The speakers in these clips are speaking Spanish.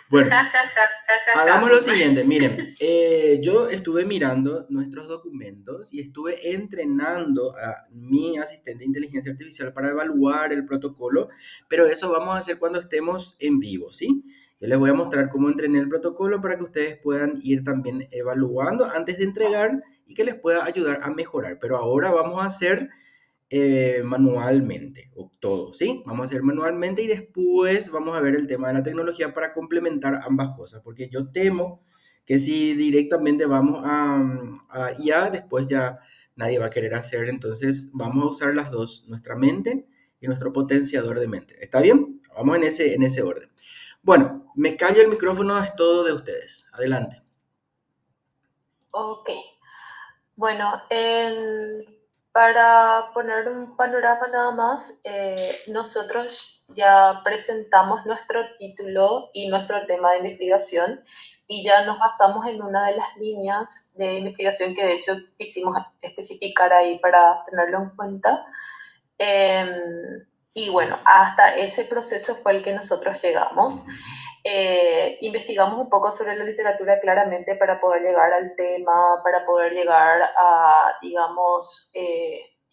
Bueno, hagamos lo siguiente, miren, yo estuve mirando nuestros documentos y estuve entrenando a mi asistente de inteligencia artificial para evaluar el protocolo, pero eso vamos a hacer cuando estemos en vivo, ¿sí? Yo les voy a mostrar cómo entrené el protocolo para que ustedes puedan ir también evaluando antes de entregar y que les pueda ayudar a mejorar. Pero ahora vamos a hacer manualmente, o todo, ¿sí? Vamos a hacer manualmente y después vamos a ver el tema de la tecnología para complementar ambas cosas, porque yo temo que si directamente vamos a IA, después ya nadie va a querer hacer, entonces vamos a usar las dos, nuestra mente y nuestro potenciador de mente. ¿Está bien? Vamos en ese orden. Bueno, me callo el micrófono, es todo de ustedes. Adelante. Ok, bueno, para poner un panorama nada más, nosotros ya presentamos nuestro título y nuestro tema de investigación y ya nos basamos en una de las líneas de investigación que de hecho quisimos especificar ahí para tenerlo en cuenta. Y bueno, hasta ese proceso fue el que nosotros llegamos. Investigamos un poco sobre la literatura claramente para poder llegar al tema, para poder llegar a, digamos,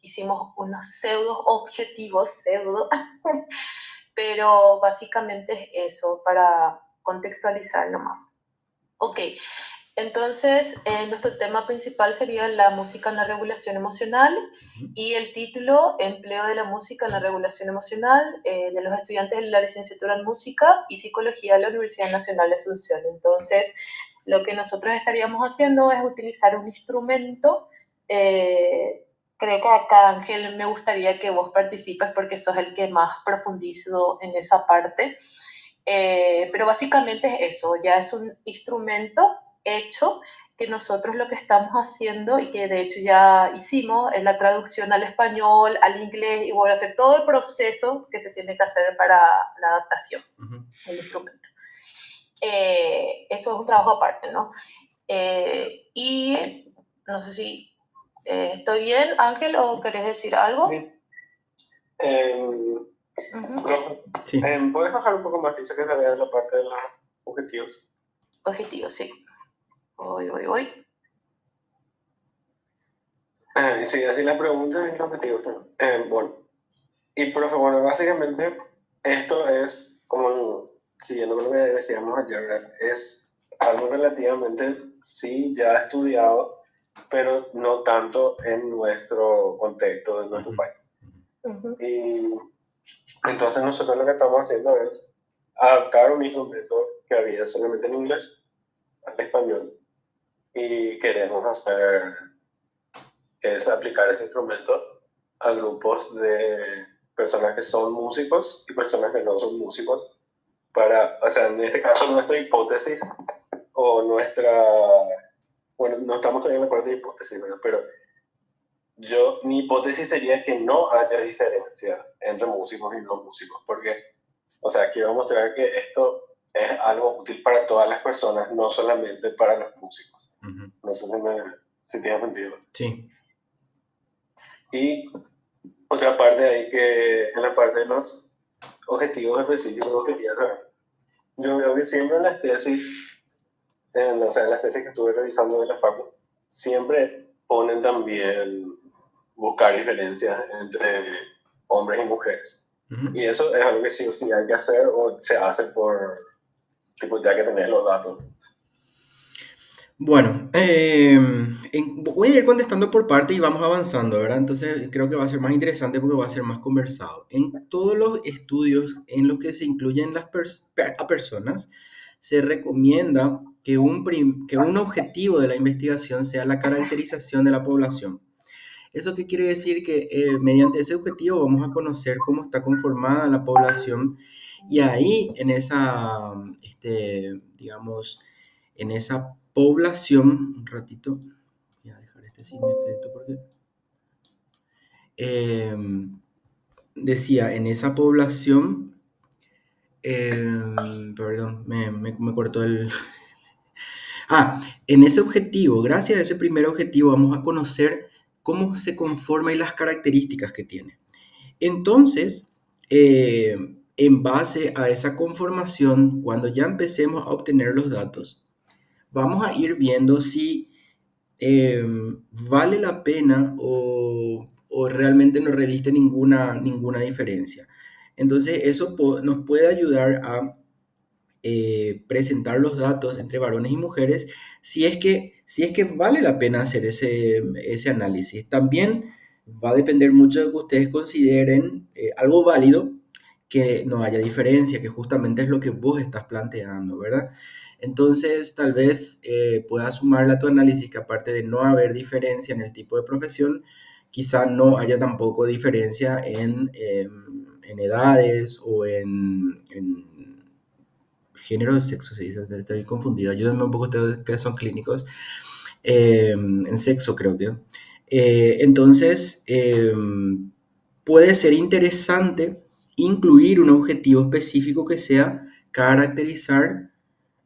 hicimos unos pseudo objetivos, pseudo, pero básicamente es eso, para contextualizar nomás. Ok, entonces, nuestro tema principal sería la música en la regulación emocional y el título, Empleo de la música en la regulación emocional de los estudiantes de la licenciatura en música y psicología de la Universidad Nacional de Asunción. Entonces, lo que nosotros estaríamos haciendo es utilizar un instrumento. Creo que acá, Ángel, me gustaría que vos participes porque sos el que más profundizó en esa parte. Pero básicamente es eso, ya es un instrumento hecho que nosotros lo que estamos haciendo y que de hecho ya hicimos es la traducción al español, al inglés y bueno, hacer todo el proceso que se tiene que hacer para la adaptación del instrumento. Eso es un trabajo aparte, ¿no? Y no sé si estoy bien, Ángel, o querés decir algo. Profe, Sí. ¿puedes bajar un poco más? Dice que se vea la parte de los objetivos. Objetivos, sí. Voy. Sí, así la pregunta es el objetivo. Bueno, y profe, bueno, básicamente esto es como, siguiendo con lo que decíamos ayer, es algo relativamente, sí, ya estudiado, pero no tanto en nuestro contexto, en nuestro país. Y entonces nosotros lo que estamos haciendo es adaptar un instrumento que había solamente en inglés al español y queremos hacer es aplicar ese instrumento a grupos de personas que son músicos y personas que no son músicos para, o sea, en este caso nuestra hipótesis o nuestra, bueno, no estamos todavía en la parte de hipótesis, ¿verdad? Pero mi hipótesis sería que no haya diferencia entre músicos y no músicos, porque, o sea, quiero mostrar que esto es algo útil para todas las personas, no solamente para los músicos. No sé si tiene sentido. Sí. Y otra parte ahí que en la parte de los objetivos específicos quería saber. Yo veo que siempre en las tesis, o sea, en las tesis que estuve revisando de la facu, siempre ponen también buscar diferencias entre hombres y mujeres. Y eso es algo que sí o sí hay que hacer o se hace por, tipo, ya que tenés los datos. Bueno, voy a ir contestando por parte y vamos avanzando, ¿verdad? Entonces creo que va a ser más interesante porque va a ser más conversado. En todos los estudios en los que se incluyen a personas, se recomienda que que un objetivo de la investigación sea la caracterización de la población. ¿Eso qué quiere decir? Que mediante ese objetivo vamos a conocer cómo está conformada la población y ahí en esa, digamos, en esa población, un ratito, voy a dejar este sin efecto porque decía, en esa población, perdón, me cortó el... en ese objetivo, gracias a ese primer objetivo, vamos a conocer cómo se conforma y las características que tiene. Entonces, en base a esa conformación, cuando ya empecemos a obtener los datos, vamos a ir viendo si vale la pena o realmente no reviste ninguna diferencia. Entonces, eso nos puede ayudar a presentar los datos entre varones y mujeres si es que vale la pena hacer ese análisis. También va a depender mucho de que ustedes consideren algo válido, que no haya diferencia, que justamente es lo que vos estás planteando, ¿verdad? Entonces, tal vez puedas sumarle a tu análisis que aparte de no haber diferencia en el tipo de profesión, quizá no haya tampoco diferencia en edades o en género de sexo, se dice, estoy confundido. Ayúdenme un poco ustedes que son clínicos. En sexo, creo que. Entonces, puede ser interesante incluir un objetivo específico que sea caracterizar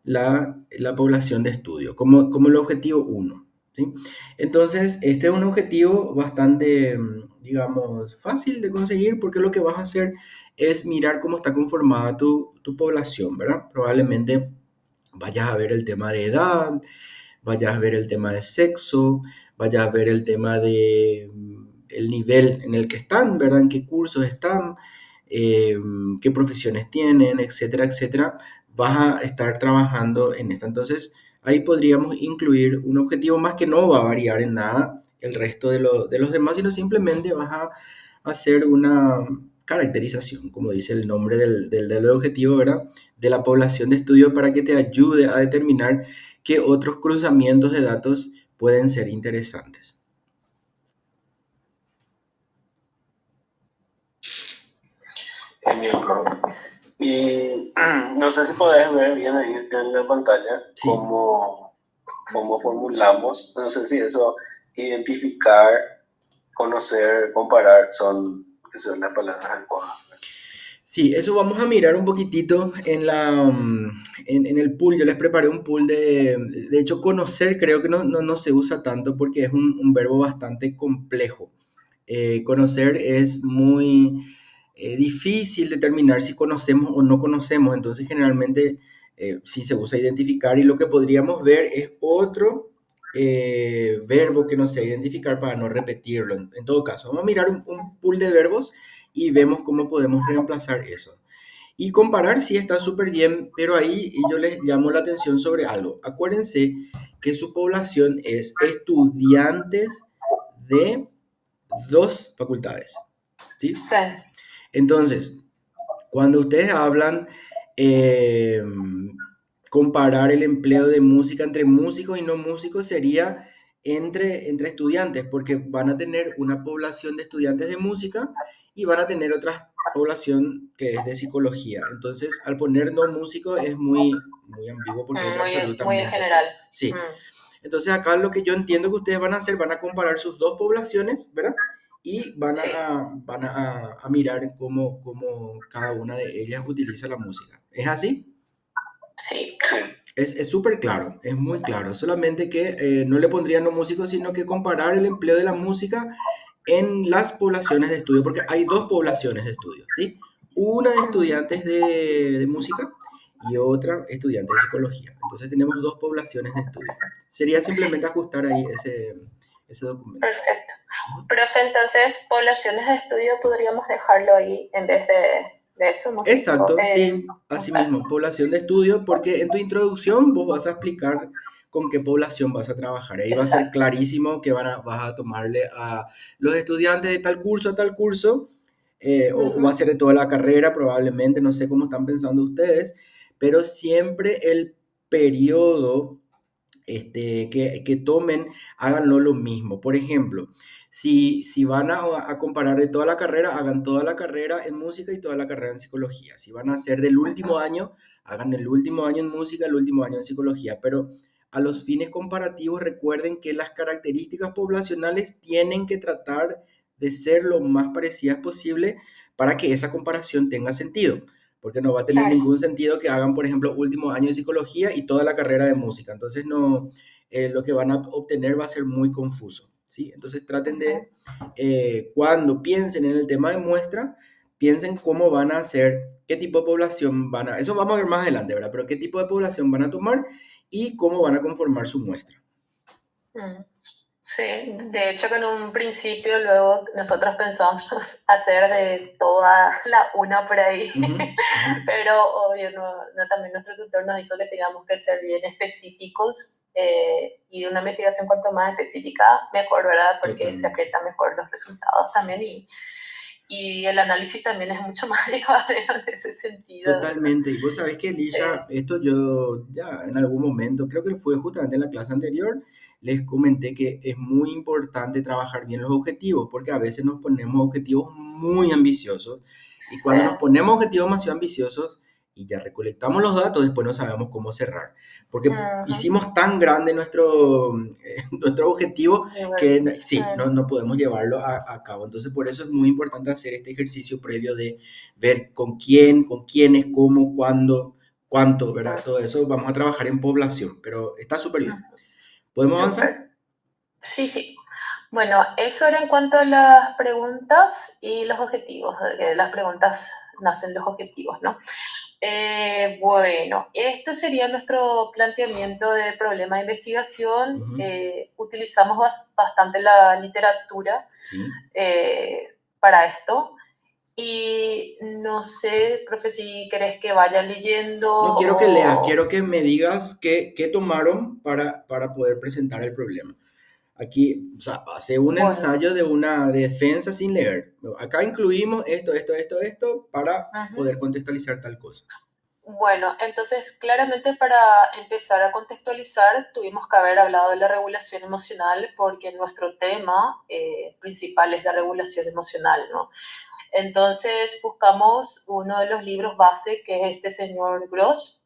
la población de estudio, como el objetivo uno, ¿sí? Entonces, este es un objetivo bastante, digamos, fácil de conseguir porque lo que vas a hacer es mirar cómo está conformada tu población, ¿verdad? Probablemente vayas a ver el tema de edad, vayas a ver el tema de sexo, vayas a ver el tema de el nivel en el que están, ¿verdad? En qué cursos están, eh, qué profesiones tienen, etcétera, etcétera. Vas a estar trabajando en esta. Entonces, ahí podríamos incluir un objetivo más que no va a variar en nada el resto de los demás, sino simplemente vas a hacer una caracterización, como dice el nombre del objetivo, ¿verdad? De la población de estudio para que te ayude a determinar qué otros cruzamientos de datos pueden ser interesantes. Genial, bro. Y no sé si podés ver bien ahí en la pantalla Sí, cómo formulamos, no sé si eso, identificar, conocer, comparar, que son las palabras adecuadas. sí, eso vamos a mirar un poquitito en el pool. Yo les preparé un pool de hecho, conocer creo que no se usa tanto porque es un verbo bastante complejo. Conocer es muy difícil determinar si conocemos o no conocemos, entonces generalmente sí se usa identificar y lo que podríamos ver es otro verbo que no sea identificar para no repetirlo. En todo caso, vamos a mirar un pool de verbos y vemos cómo podemos reemplazar eso. Y comparar sí está súper bien, pero ahí yo les llamo la atención sobre algo. Acuérdense que su población es estudiantes de dos facultades, ¿sí? Sí. Entonces, cuando ustedes hablan, eh, comparar el empleo de música entre músicos y no músicos sería entre estudiantes, porque van a tener una población de estudiantes de música y van a tener otra población que es de psicología. Entonces, al poner no músico es muy ambiguo porque es Muy en absolutamente general. todo. Sí. Entonces, acá lo que yo entiendo que ustedes van a hacer, van a comparar sus dos poblaciones, ¿verdad? Y Sí, van a mirar cómo cada una de ellas utiliza la música. ¿Es así? sí. Sí, Es súper claro, es muy claro. Solamente que no le pondrían los músicos, sino que comparar el empleo de la música en las poblaciones de estudio, porque hay dos poblaciones de estudio, ¿sí? Una de estudiantes de música y otra estudiante de psicología. Entonces tenemos dos poblaciones de estudio. Sería simplemente ajustar ahí ese documento. Perfecto. Profe, entonces, poblaciones de estudio podríamos dejarlo ahí en vez de eso, músico. Exacto, sí, así mismo, población de estudio, porque en tu introducción vos vas a explicar con qué población vas a trabajar. Ahí va a ser Exacto. clarísimo que vas a tomarle a los estudiantes de tal curso a tal curso, o va a ser de toda la carrera probablemente, no sé cómo están pensando ustedes, pero siempre el periodo que tomen, háganlo lo mismo. Por ejemplo, si van a comparar de toda la carrera, hagan toda la carrera en música y toda la carrera en psicología. Si van a hacer del último año, hagan el último año en música, el último año en psicología. Pero a los fines comparativos, recuerden que las características poblacionales tienen que tratar de ser lo más parecidas posible para que esa comparación tenga sentido, porque no va a tener Claro. ningún sentido que hagan, por ejemplo, último año de psicología y toda la carrera de música. Entonces, no, lo que van a obtener va a ser muy confuso, ¿sí? Entonces, traten de, cuando piensen en el tema de muestra, piensen cómo van a hacer, qué tipo de población van a, eso vamos a ver más adelante, ¿verdad? Pero qué tipo de población van a tomar y cómo van a conformar su muestra. Mm. Sí, de hecho que en un principio luego nosotros pensamos hacer de toda la una por ahí, Ujú, ujú. pero obvio, también nuestro tutor nos dijo que teníamos que ser bien específicos y una investigación cuanto más específica, mejor, ¿verdad? Porque se Totalmente. aprietan mejor los resultados también y el análisis también es mucho más llevadero en ese sentido. Totalmente. Y vos sabés que, Sí, Elisha, esto yo ya en algún momento, creo que fue justamente en la clase anterior, les comenté que es muy importante trabajar bien los objetivos, porque a veces nos ponemos objetivos muy ambiciosos y sí. cuando nos ponemos objetivos demasiado ambiciosos y ya recolectamos los datos, después no sabemos cómo cerrar, porque Ujú. hicimos tan grande nuestro, nuestro objetivo Y bueno, que sí, no podemos llevarlo a cabo. Entonces, por eso es muy importante hacer este ejercicio previo de ver con quién, con quiénes, cómo, cuándo, cuánto, ¿verdad? Todo eso vamos a trabajar en población, pero está súper bien. ¿Podemos avanzar? súper. Sí, sí. Bueno, eso era en cuanto a las preguntas y los objetivos. De las preguntas nacen los objetivos, ¿no? Bueno, esto sería nuestro planteamiento de problema de investigación. Ujú. Utilizamos bastante la literatura Sí. para esto. Y no sé, profe, si querés que vaya leyendo No quiero que leas, o... quiero que me digas qué tomaron para poder presentar el problema. Aquí, o sea, hace un Bueno, ensayo de una defensa sin leer. Acá incluimos esto para ujú. poder contextualizar tal cosa. Bueno, entonces claramente para empezar a contextualizar tuvimos que haber hablado de la regulación emocional porque nuestro tema principal es la regulación emocional, ¿no? Entonces buscamos uno de los libros base que es este señor Gross,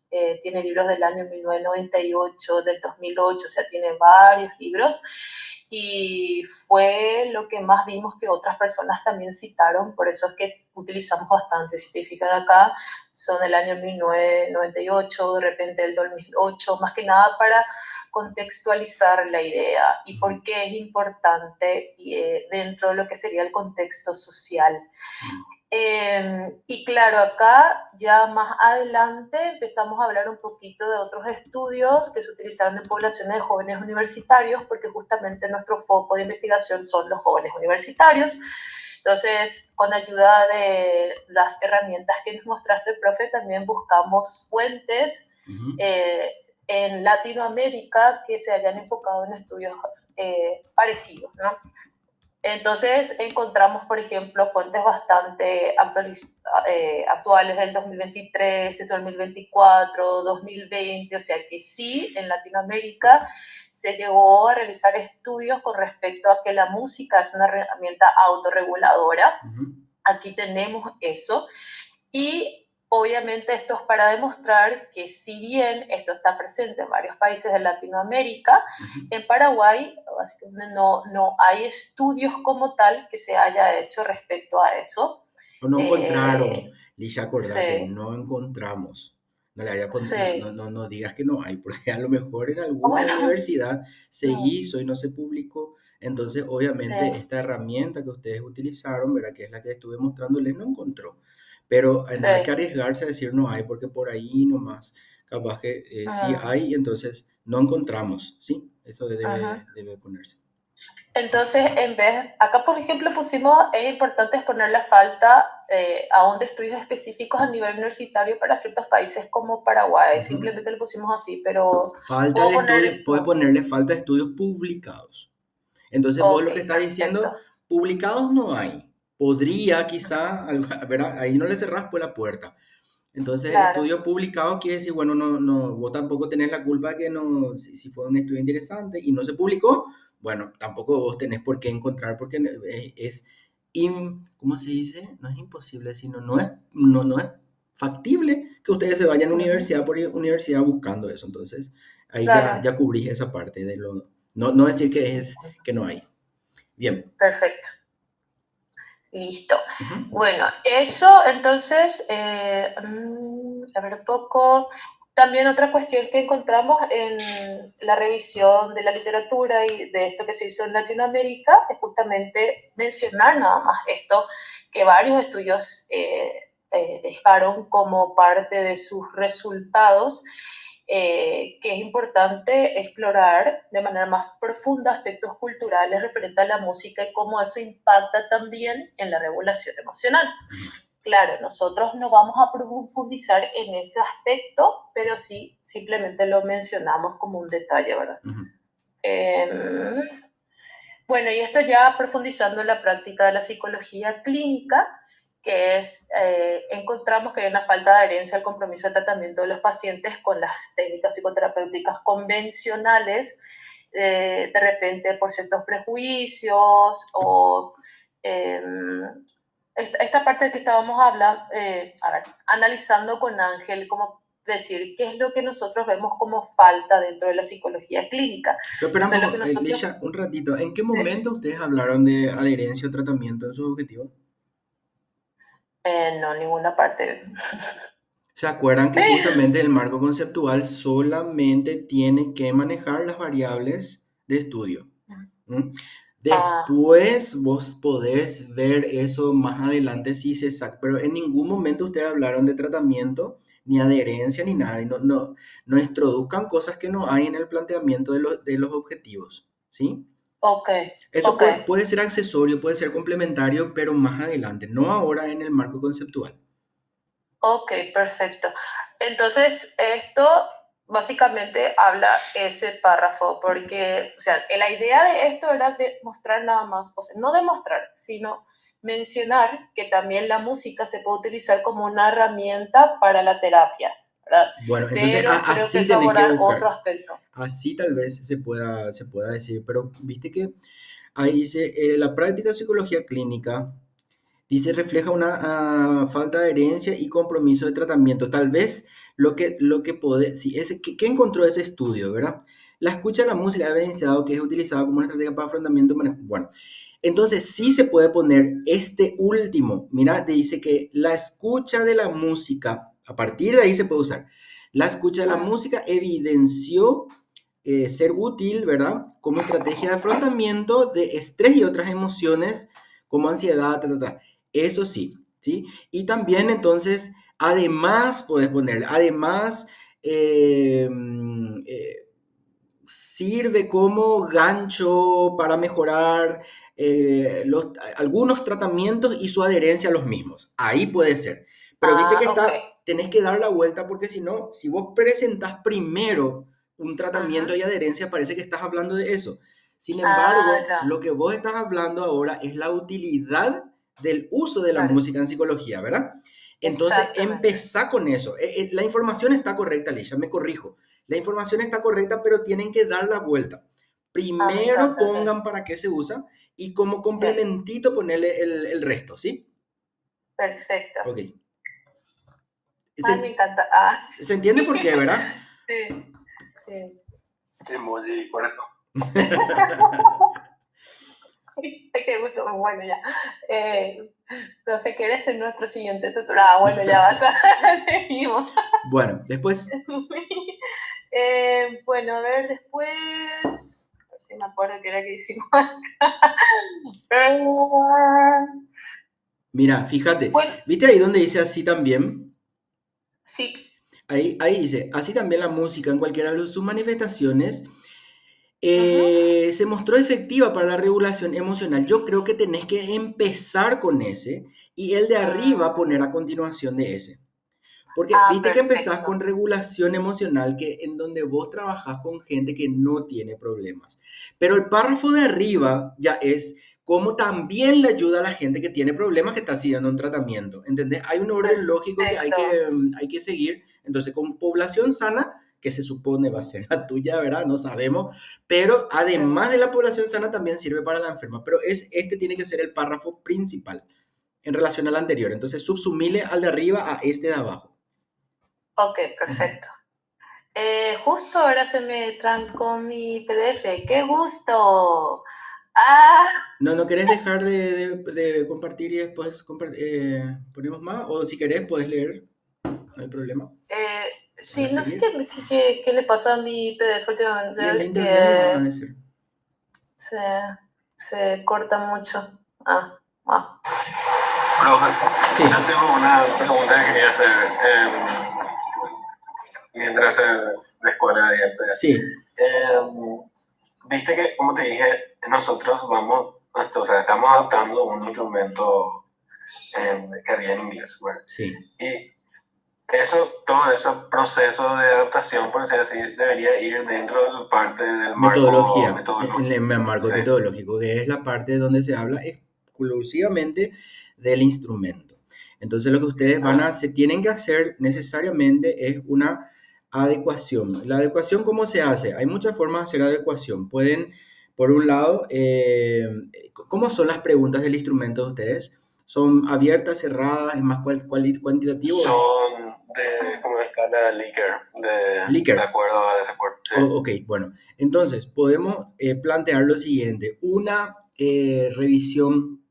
tiene libros del año 1998, del 2008, o sea, tiene varios libros y fue lo que más vimos que otras personas también citaron, por eso es que utilizamos bastante, si te fijan acá, son del año 1998, de repente del 2008, más que nada para contextualizar la idea y Ujú, por qué es importante dentro de lo que sería el contexto social. ujú, Y claro, acá ya más adelante empezamos a hablar un poquito de otros estudios que se utilizaron en poblaciones de jóvenes universitarios, porque justamente nuestro foco de investigación son los jóvenes universitarios. Entonces, con ayuda de las herramientas que nos mostraste, profe, también buscamos fuentes ujú. eh, en Latinoamérica que se hayan enfocado en estudios parecidos, ¿no? Entonces encontramos, por ejemplo, fuentes bastante actuales del 2023, 2024, 2020, o sea que sí, en Latinoamérica se llegó a realizar estudios con respecto a que la música es una herramienta autorreguladora. Ujú, Aquí tenemos eso. Y obviamente esto es para demostrar que si bien esto está presente en varios países de Latinoamérica, ujú. en Paraguay básicamente no hay estudios como tal que se haya hecho respecto a eso. O no encontraron, Eh, Lisha, acordate, sí, no encontramos. No, le haya sí. no digas que no hay, porque a lo mejor en alguna Bueno, universidad se hizo y no se publicó. Entonces, sí, obviamente, esta herramienta que ustedes utilizaron, ¿verdad? Que es la que estuve mostrándoles, no encontró. Pero sí. no hay que arriesgarse a decir no hay, porque por ahí nomás, capaz que sí Uh, hay, y entonces no encontramos, ¿sí? Eso uh-huh. debe ponerse. Entonces, en vez, acá por ejemplo pusimos, es importante exponer la falta aún de estudios específicos a nivel universitario para ciertos países como Paraguay. Ujú. Simplemente lo pusimos así, pero Falta puedo de poner estudios, puedes esto. ponerle falta de estudios publicados. Entonces vos Ok, lo que estás perfecto. diciendo, publicados no hay. Podría quizá, ¿verdad? Ahí no le cerrás por la puerta. Entonces, Claro. estudios publicados quiere decir, bueno, vos tampoco tenés la culpa de que no, si fue un estudio interesante y no se publicó, bueno, tampoco vos tenés por qué encontrar, porque ¿cómo se dice? No es imposible, sino no es factible que ustedes se vayan Uh-huh. universidad por universidad buscando eso. Entonces, ahí Claro. ya cubrís esa parte de lo, no decir que no hay. Bien. Perfecto. Listo. Ujú. Bueno, eso entonces, a ver un poco. También otra cuestión que encontramos en la revisión de la literatura y de esto que se hizo en Latinoamérica es justamente mencionar nada más esto, que varios estudios dejaron como parte de sus resultados, que es importante explorar de manera más profunda aspectos culturales referentes a la música y cómo eso impacta también en la regulación emocional. Claro, nosotros no vamos a profundizar en ese aspecto, pero sí simplemente lo mencionamos como un detalle, ¿verdad? Ujú. Bueno, y esto ya profundizando en la práctica de la psicología clínica, que es, encontramos que hay una falta de adherencia al compromiso de tratamiento de los pacientes con las técnicas psicoterapéuticas convencionales, de repente por ciertos prejuicios o esta parte que estábamos hablando, analizando con Ángel, como decir qué es lo que nosotros vemos como falta dentro de la psicología clínica. Pero espera un Entonces, lo poco, que nosotros... Lisha, un ratito. ¿En qué momento ustedes hablaron de adherencia o tratamiento en sus objetivos? No, ninguna parte. ¿Se acuerdan que justamente el marco conceptual solamente tiene que manejar las variables de estudio? ¿Mm? Ah, Después vos podés ver eso más adelante si se saca, pero en ningún momento ustedes hablaron de tratamiento, ni adherencia, ni nada. Y no introduzcan cosas que no hay en el planteamiento de los objetivos, ¿sí? ok, Eso ok, puede ser accesorio, puede ser complementario, pero más adelante, no ahora en el marco conceptual. ok, perfecto. Entonces, esto básicamente habla ese párrafo, porque, o sea, la idea de esto era demostrar nada más, o sea, no demostrar, sino mencionar que también la música se puede utilizar como una herramienta para la terapia, ¿verdad? Bueno, entonces Pero creo que así es tenés que abordar otro buscar. aspecto. Así tal vez se pueda decir, pero viste que ahí dice, la práctica de psicología clínica, dice, refleja una falta de adherencia y compromiso de tratamiento. Tal vez lo que puede, si ese, ¿qué encontró ese estudio, verdad? La escucha de la música ha evidenciado que es utilizada como una estrategia para afrontamiento. Bueno, entonces sí se puede poner este último. Mira, te dice que la escucha de la música, a partir de ahí se puede usar. La escucha de la música evidenció ser útil, ¿verdad? Como estrategia de afrontamiento de estrés y otras emociones como ansiedad, Eso sí, ¿sí? Y también entonces, además, puedes poner, además, sirve como gancho para mejorar algunos tratamientos y su adherencia a los mismos. Ahí puede ser. Pero viste que Ok. tenés que dar la vuelta porque si no, si vos presentás primero un tratamiento Ajá. y adherencia, parece que estás hablando de eso. Sin embargo, Ya, lo que vos estás hablando ahora es la utilidad del uso de la claro, música en psicología, ¿verdad? Entonces, exactamente. empezá con eso. La información está correcta, Alicia, me corrijo. La información está correcta, pero tienen que dar la vuelta. Me Primero encanta, pongan para qué se usa y como bien, complementito ponerle el resto, ¿sí? perfecto. Ok. Ay, me ¿Se, encanta. se entiende por qué, verdad? Sí, sí. Emoji, por eso. Qué gusto, bueno, ya. Profe, ¿qué eres en nuestro siguiente tutor? Bueno, ya basta. Seguimos. Bueno, después, Bueno, a ver, después. A ver si me acuerdo qué era que hicimos. mira, fíjate, Bueno, ¿viste ahí donde dice así también? sí. Ahí dice, así también la música en cualquiera de sus manifestaciones Uh-huh. se mostró efectiva para la regulación emocional. Yo creo que tenés que empezar con ese y el de arriba poner a continuación de ese. Porque viste que empezás Perfecto. con regulación emocional, que en donde vos trabajás con gente que no tiene problemas. Pero el párrafo de arriba ya es cómo también le ayuda a la gente que tiene problemas que está siguiendo un tratamiento. ¿Entendés? Hay un orden lógico que hay Perfecto. que, hay que seguir. Entonces, con población sana, que se supone va a ser la tuya, ¿verdad? No sabemos. Pero además de la población sana, también sirve para la enferma. Pero este tiene que ser el párrafo principal en relación al anterior. Entonces, subsumile al de arriba a este de abajo. Ok, perfecto. Justo ahora se me trancó mi PDF. ¡Qué gusto! Ah, No querés dejar de compartir y después ponemos más, o si querés puedes leer, no hay problema. eh, Sí, ¿Para no sé seguir? qué le pasa a mi PDF Y el de últimamente, internet nomás ha que de ser. se, se corta mucho. Ah. Profe, Sí, yo tengo una pregunta que quería hacer mientras en la escuela de arte. sí, Viste que, como te dije, nosotros vamos, o sea, estamos adaptando un instrumento que había en inglés, ¿verdad? sí. Y todo ese proceso de adaptación, por decir así, debería ir dentro de la parte del marco Metodología, en metodológico. el marco Sí. metodológico, que es la parte donde se habla exclusivamente del instrumento. Entonces lo que ustedes se tienen que hacer necesariamente es una adecuación. La adecuación, ¿cómo se hace? Hay muchas formas de hacer adecuación. Pueden, por un lado, ¿cómo son las preguntas del instrumento de ustedes? ¿Son abiertas, cerradas? ¿Es más cuantitativo? Son de como escala Likert, de Likert. acuerdo a desacuerdo. Sí. Ok, bueno, entonces podemos plantear lo siguiente, una revisión,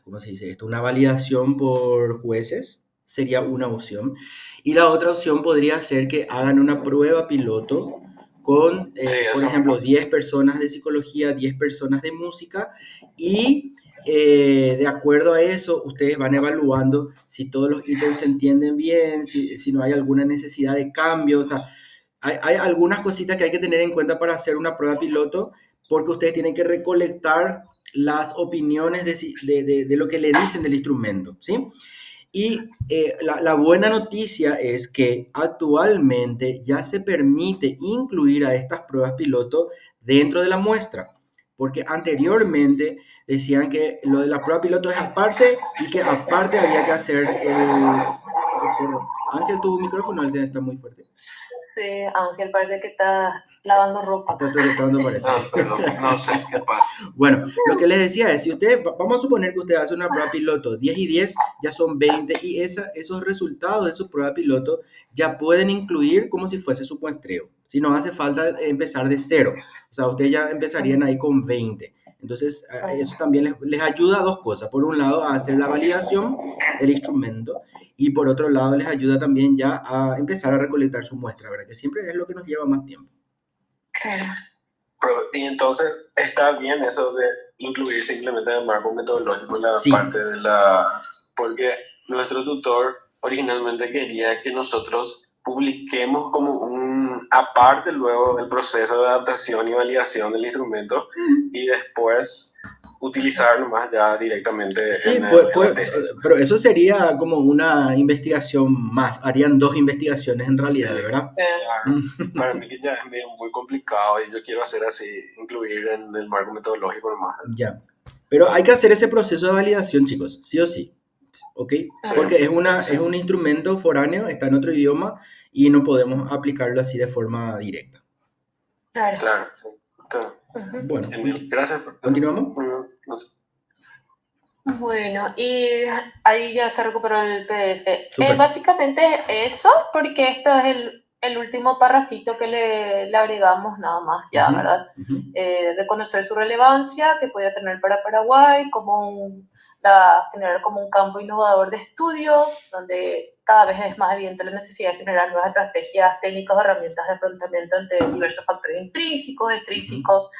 ¿cómo se dice esto? Una validación por jueces sería una opción. Y la otra opción podría ser que hagan una prueba piloto con, Sí, por eso ejemplo, mismo. 10 personas de psicología, 10 personas de música y de acuerdo a eso, ustedes van evaluando si todos los ítems se entienden bien, si no hay alguna necesidad de cambio. O sea, hay algunas cositas que hay que tener en cuenta para hacer una prueba piloto, porque ustedes tienen que recolectar las opiniones de lo que le dicen del instrumento, ¿sí? Y la buena noticia es que actualmente ya se permite incluir a estas pruebas piloto dentro de la muestra, porque anteriormente decían que lo de la prueba piloto es aparte y que aparte había que hacer el socorro. Ángel, tu micrófono está muy fuerte. Sí, Ángel parece que está lavando ropa. Está tratando, parece. No, perdón, no sé qué pasa. Bueno, lo que les decía es, si usted, vamos a suponer que usted hace una prueba piloto, 10 y 10 ya son 20 y esos resultados de su prueba piloto ya pueden incluir como si fuese su muestreo. Si no hace falta empezar de cero, o sea, ustedes ya empezarían ahí con 20. Entonces, eso también les ayuda a dos cosas. Por un lado, a hacer la validación del instrumento y por otro lado, les ayuda también ya a empezar a recolectar su muestra, ¿verdad? Que siempre es lo que nos lleva más tiempo. Y entonces está bien eso de incluir simplemente en el marco metodológico la Sí. parte de la... Porque nuestro tutor originalmente quería que nosotros publiquemos como aparte luego del proceso de adaptación y validación del instrumento y después utilizarlo más ya directamente Sí, en la tesis. pero eso sería como una investigación más. Harían dos investigaciones en realidad, Sí, ¿verdad? claro. Para mí que ya es muy complicado y yo quiero hacer así, incluir en el marco metodológico nomás. Ya. Pero hay que hacer ese proceso de validación, chicos, sí o sí. ¿Ok? Porque es un instrumento foráneo, está en otro idioma y no podemos aplicarlo así de forma directa. Claro, sí. Bueno, Gracias. ¿continuamos? No sé. Bueno, y ahí ya se recuperó el PDF. Súper. Básicamente eso, porque esto es el último parrafito que le agregamos nada más ya, ¿verdad? Reconocer su relevancia que podía tener para Paraguay, generar como un campo innovador de estudio, donde cada vez es más evidente la necesidad de generar nuevas estrategias técnicas o herramientas de afrontamiento ante diversos factores intrínsecos, extrínsecos,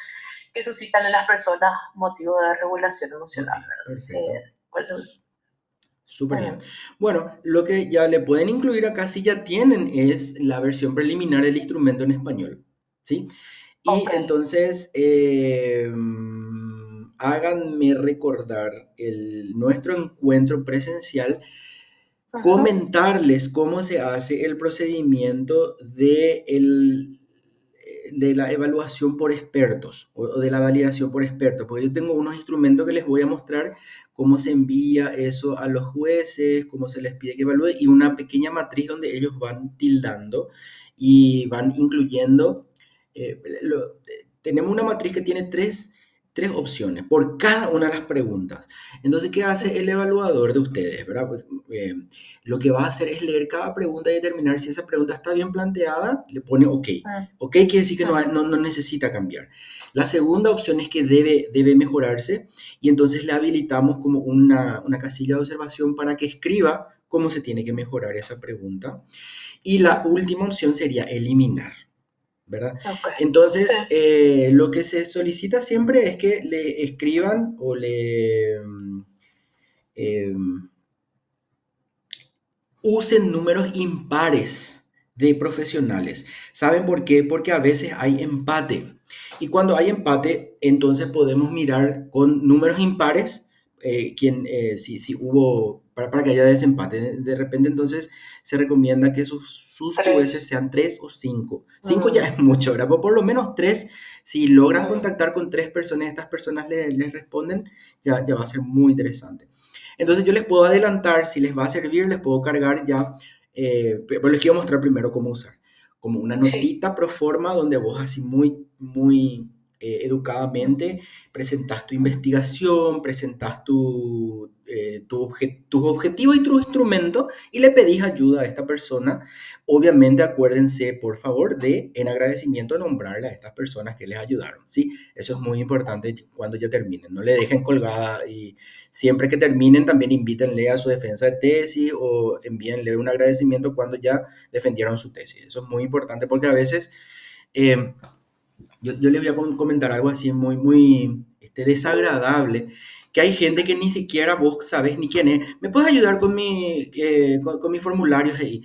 que suscitan en las personas motivo de regulación emocional. Okay, perfecto. Pues, súper bien. Bueno, lo que ya le pueden incluir acá, si ya tienen, es la versión preliminar del instrumento en español, ¿sí? Y entonces, háganme recordar nuestro encuentro presencial, comentarles cómo se hace el procedimiento de la evaluación por expertos o de la validación por expertos, porque yo tengo unos instrumentos que les voy a mostrar cómo se envía eso a los jueces, cómo se les pide que evalúe y una pequeña matriz donde ellos van tildando y van incluyendo. Tenemos una matriz que tiene tres opciones por cada una de las preguntas. Entonces, ¿qué hace el evaluador de ustedes? ¿Verdad? Pues, lo que va a hacer es leer cada pregunta y determinar si esa pregunta está bien planteada, le pone OK. OK quiere decir que no necesita cambiar. La segunda opción es que debe mejorarse y entonces le habilitamos como una casilla de observación para que escriba cómo se tiene que mejorar esa pregunta. Y la última opción sería eliminar, ¿verdad? Ok. Sí. Entonces, lo que se solicita siempre es que le escriban o eh, usen números impares de profesionales. ¿Saben por qué? Porque a veces hay empate. Y cuando hay empate, entonces podemos mirar con números impares si hubo, para que haya desempate. De repente, entonces, se recomienda que sus jueces 3. sean 3 o 5. 5 ya es mucho, ¿verdad? Pero por lo menos 3, si logran contactar con 3 personas, estas personas les responden, ya va a ser muy interesante. Entonces yo les puedo adelantar, si les va a servir, les puedo cargar ya, pero les quiero mostrar primero cómo usar. Como una Sí. notita pro forma donde vos así muy educadamente presentas tu investigación, presentas tus objetivos y tu instrumento y le pedís ayuda a esta persona. Obviamente acuérdense, por favor, de en agradecimiento nombrarle a estas personas que les ayudaron, ¿sí? Eso es muy importante cuando ya terminen. No le dejen colgada y siempre que terminen también invítenle a su defensa de tesis o envíenle un agradecimiento cuando ya defendieron su tesis. Eso es muy importante porque a veces eh, yo les voy a comentar algo así muy desagradable, que hay gente que ni siquiera vos sabes ni quién es. ¿Me puedes ayudar con mis formularios ahí?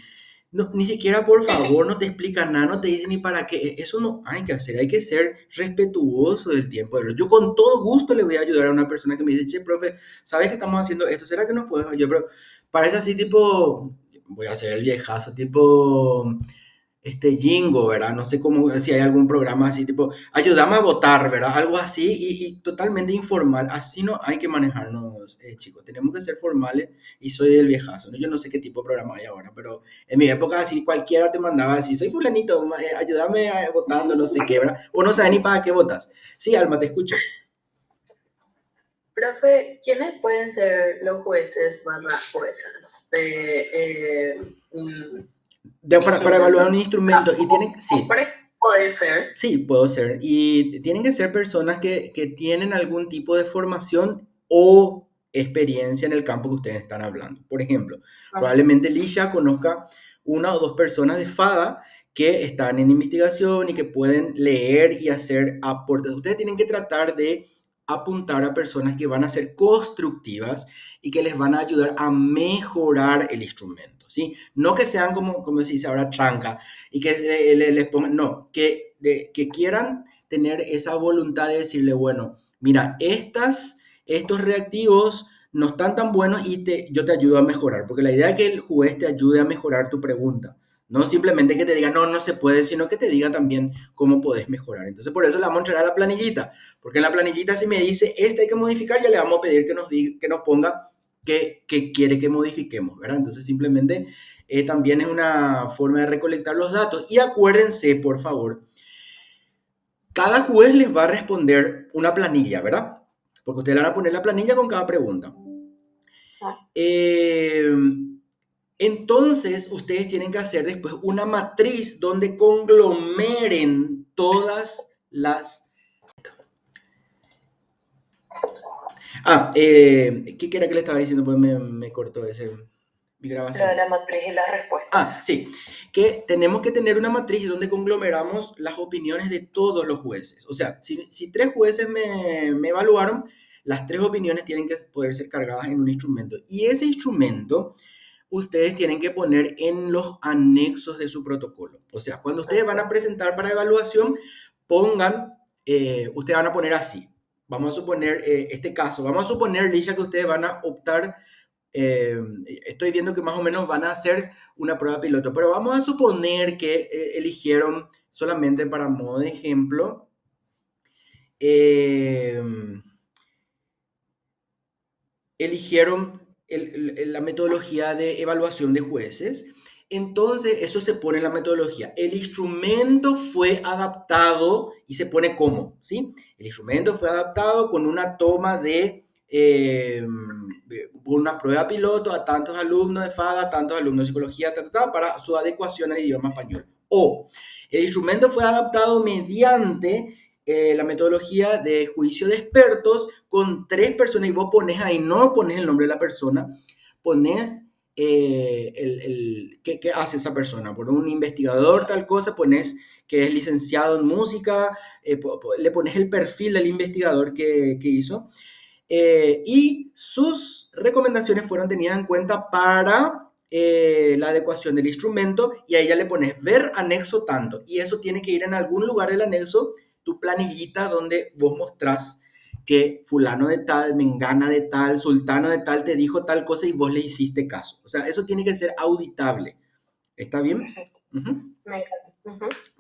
No, ni siquiera, por favor, no te explica nada, no te dice ni para qué. Eso no hay que hacer, hay que ser respetuoso del tiempo de los. Yo con todo gusto le voy a ayudar a una persona que me dice, che, profe, ¿sabes que estamos haciendo esto? ¿Será que nos puedes ayudar? Pero parece así tipo, voy a hacer el viejazo, tipo Jingo, ¿verdad? No sé cómo, si hay algún programa así, tipo, ayúdame a votar, ¿verdad? Algo así y totalmente informal. Así no hay que manejarnos, chicos. Tenemos que ser formales y soy del viejazo, ¿no? Yo no sé qué tipo de programa hay ahora, pero en mi época así cualquiera te mandaba así, soy fulanito, ayúdame votando, no sé qué, ¿verdad? O no sabes ni para qué votas. Sí, Alma, te escucho. Profe, ¿quiénes pueden ser los jueces barra juezas de Para evaluar instrumento? un O sea, instrumento y tienen, sí, hombre puede ser. sí, puedo ser. Y tienen que ser personas que tienen algún tipo de formación o experiencia en el campo que ustedes están hablando. Por ejemplo, probablemente Lisha conozca una o dos personas de FADA que están en investigación y que pueden leer y hacer aportes. Ustedes tienen que tratar de apuntar a personas que van a ser constructivas y que les van a ayudar a mejorar el instrumento, ¿sí? No que sean como se dice ahora, tranca, y que les pongan, no, que quieran tener esa voluntad de decirle, bueno, mira, estos reactivos no están tan buenos y yo te ayudo a mejorar, porque la idea es que el juez te ayude a mejorar tu pregunta. No simplemente que te diga, no se puede, sino que te diga también cómo podés mejorar. Entonces, por eso le vamos a entregar la planillita, porque en la planillita si me dice, hay que modificar, ya le vamos a pedir que nos ponga que quiere que modifiquemos, ¿verdad? Entonces, simplemente también es una forma de recolectar los datos. Y acuérdense, por favor, cada juez les va a responder una planilla, ¿verdad? Porque ustedes le van a poner la planilla con cada pregunta. Eh, entonces, ustedes tienen que hacer después una matriz donde conglomeren todas las... ¿Qué era que le estaba diciendo? Pues me cortó mi grabación. Lo de la matriz y las respuestas. Sí, que tenemos que tener una matriz donde conglomeramos las opiniones de todos los jueces. O sea, si 3 jueces me evaluaron, las 3 opiniones tienen que poder ser cargadas en un instrumento. Y ese instrumento ustedes tienen que poner en los anexos de su protocolo. O sea, cuando ustedes van a presentar para evaluación, ustedes van a poner así. Vamos a suponer este caso. Vamos a suponer, Lisha, que ustedes van a optar estoy viendo que más o menos van a hacer una prueba piloto, pero vamos a suponer que eligieron solamente para modo de ejemplo, eligieron la metodología de evaluación de jueces. Entonces, eso se pone en la metodología. El instrumento fue adaptado y se pone como, ¿sí? El instrumento fue adaptado con una toma de una prueba piloto a tantos alumnos de FADA, tantos alumnos de psicología, para su adecuación al idioma español. O el instrumento fue adaptado mediante la metodología de juicio de expertos con 3 personas y vos pones ahí, no pones el nombre de la persona, pones qué hace esa persona. Por un investigador, tal cosa, pones que es licenciado en música, le pones el perfil del investigador que hizo, y sus recomendaciones fueron tenidas en cuenta para la adecuación del instrumento, y ahí ya le pones ver anexo tanto, y eso tiene que ir en algún lugar del anexo, tu planillita donde vos mostrás que fulano de tal, mengana de tal, sultano de tal te dijo tal cosa y vos le hiciste caso. O sea, eso tiene que ser auditable. ¿Está bien? Perfecto. Ujú. Me encanta.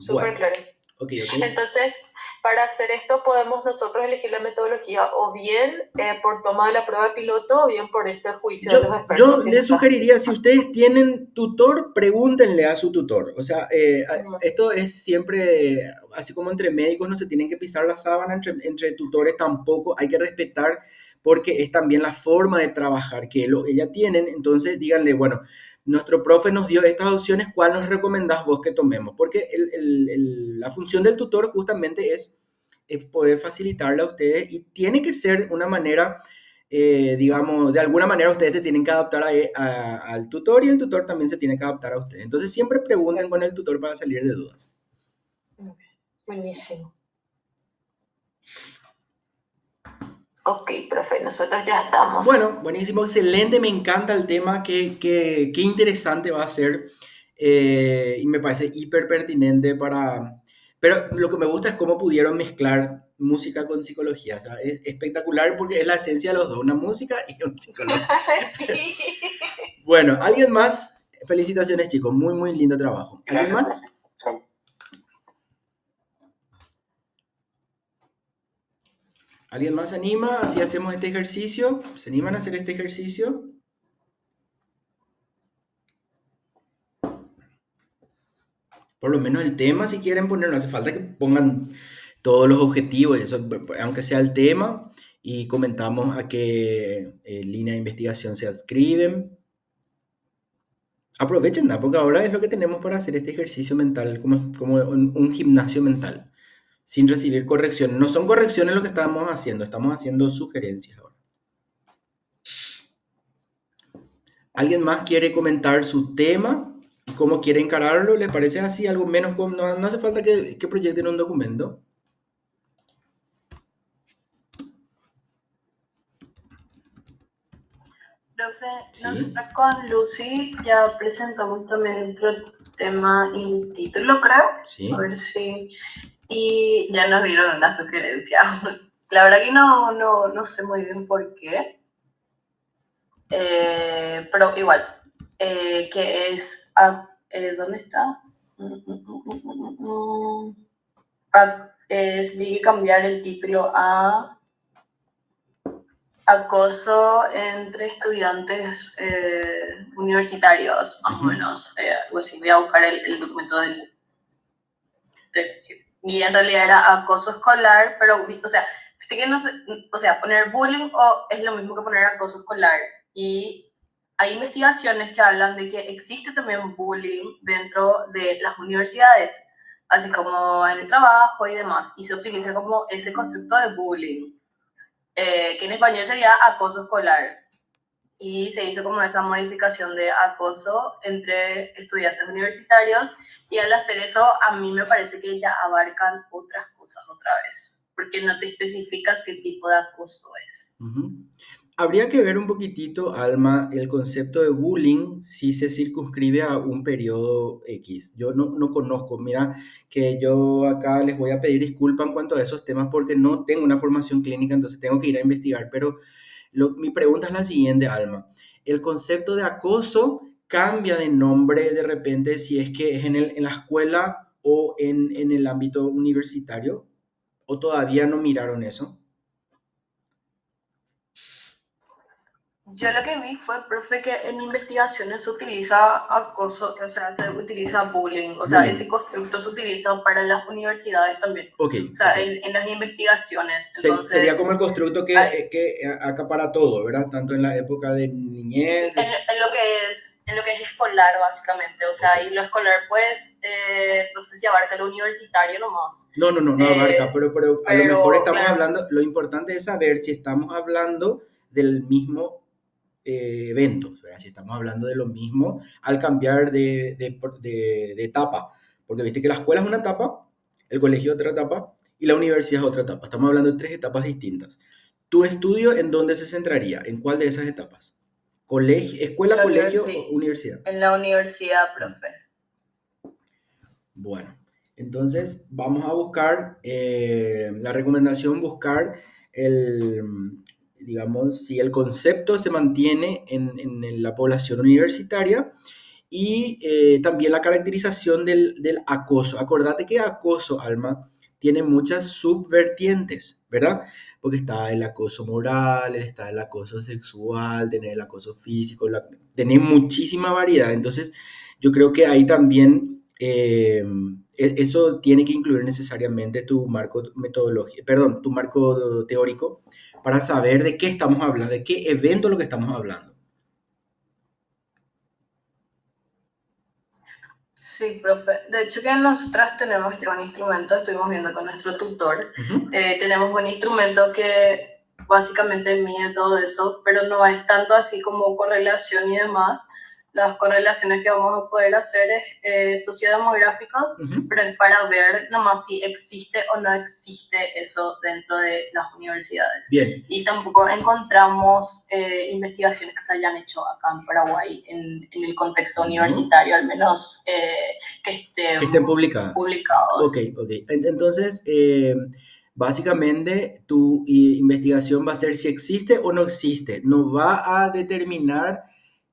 Súper Bueno, claro. ok. Entonces, para hacer esto podemos nosotros elegir la metodología o bien por toma de la prueba piloto o bien por este juicio de los Yo expertos que nos les estás sugeriría, si mencionando. ustedes tienen tutor, pregúntenle a su tutor. O sea, esto es siempre, así como entre médicos no se tienen que pisar la sábana, entre tutores tampoco hay que respetar, porque es también la forma de trabajar que ella tienen. Entonces díganle, bueno, nuestro profe nos dio estas opciones, ¿cuál nos recomendás vos que tomemos? Porque la función del tutor justamente es poder facilitarle a ustedes, y tiene que ser una manera, digamos, de alguna manera ustedes se tienen que adaptar al tutor, y el tutor también se tiene que adaptar a ustedes. Entonces siempre pregunten con el tutor para salir de dudas. Buenísimo. Ok, profe, nosotros ya estamos. Bueno, buenísimo, excelente, me encanta el tema, qué interesante va a ser, y me parece hiper pertinente para... Pero lo que me gusta es cómo pudieron mezclar música con psicología, o sea, es espectacular porque es la esencia de los dos, una música y un psicólogo. Sí. Bueno, ¿alguien más? Felicitaciones, chicos, muy, muy lindo trabajo. ¿Alguien Gracias, más? profe. Chao. ¿Alguien más se anima? Así hacemos este ejercicio. ¿Se animan a hacer este ejercicio? Por lo menos el tema, si quieren poner, no hace falta que pongan todos los objetivos, eso, aunque sea el tema, y comentamos a qué línea de investigación se adscriben. Aprovechen, ¿no? Porque ahora es lo que tenemos para hacer este ejercicio mental, como un gimnasio mental, sin recibir correcciones. No son correcciones lo que estamos haciendo sugerencias ahora. ¿Alguien más quiere comentar su tema? ¿Cómo quiere encararlo? ¿Les parece así? Algo menos, no hace falta que proyecten un documento. Profe, Sí. nosotros con Lucy ya presentamos también otro tema y título, creo. Sí. A ver si... Y ya nos dieron una sugerencia. La verdad que no sé muy bien por qué. Pero igual, que es... ¿dónde está? Dije cambiar el título a acoso entre estudiantes universitarios, más o menos. Algo así. Voy a buscar el documento y en realidad era acoso escolar, pero, o sea, que no sé, o sea, poner bullying es lo mismo que poner acoso escolar. Y hay investigaciones que hablan de que existe también bullying dentro de las universidades, así como en el trabajo y demás, y se utiliza como ese constructo de bullying, que en español sería acoso escolar. Y se hizo como esa modificación de acoso entre estudiantes universitarios, y al hacer eso a mí me parece que ya abarcan otras cosas otra vez, porque no te especifica qué tipo de acoso es. Habría que ver un poquitito, Alma, el concepto de bullying, si se circunscribe a un periodo X. Yo no conozco, mira, que yo acá les voy a pedir disculpas en cuanto a esos temas porque no tengo una formación clínica, entonces tengo que ir a investigar, pero mi pregunta es la siguiente, Alma. ¿El concepto de acoso cambia de nombre de repente si es que es en la escuela o en el ámbito universitario? ¿O todavía no miraron eso? Yo lo que vi fue, profe, que en investigaciones se utiliza acoso, o sea, se utiliza bullying, o sea, Bullying. ese constructo se utiliza para las universidades también. Ok. O sea, okay. en las investigaciones. Entonces, sería como el constructo que acapara todo, ¿verdad? Tanto en la época de niñez. En lo que es escolar, básicamente. O sea, Okay. y lo escolar, pues, no sé si abarca lo universitario nomás. No abarca, pero a lo mejor estamos claro, hablando, lo importante es saber si estamos hablando del mismo eventos, ¿verdad? Si estamos hablando de lo mismo al cambiar de etapa, porque viste que la escuela es una etapa, el colegio es otra etapa y la universidad es otra etapa. Estamos hablando de tres etapas distintas. ¿Tu estudio en dónde se centraría? ¿En cuál de esas etapas? Colegio, escuela, La colegio universi- o universidad. En la universidad, profe. Bueno, entonces vamos a buscar, la recomendación, buscar digamos, si el concepto se mantiene en la población universitaria y también la caracterización del acoso. Acordate que acoso, Alma, tiene muchas subvertientes, ¿verdad? Porque está el acoso moral, está el acoso sexual, tenés el acoso físico, tenés muchísima variedad. Entonces, yo creo que ahí también eso tiene que incluir necesariamente tu marco metodológico, perdón, tu marco teórico para saber de qué estamos hablando, de qué evento es lo que estamos hablando. Sí, profe. De hecho, que nosotras tenemos ya un instrumento, estuvimos viendo con nuestro tutor, tenemos un instrumento que básicamente mide todo eso, pero no es tanto así como correlación y demás. Las correlaciones que vamos a poder hacer es sociodemográfica, pero es para ver nomás si existe o no existe eso dentro de las universidades. Bien. Y tampoco encontramos investigaciones que se hayan hecho acá en Paraguay en el contexto universitario, al menos que estén publicados. publicados. Ok. Entonces, básicamente tu investigación va a ser si existe o no existe. No va a determinar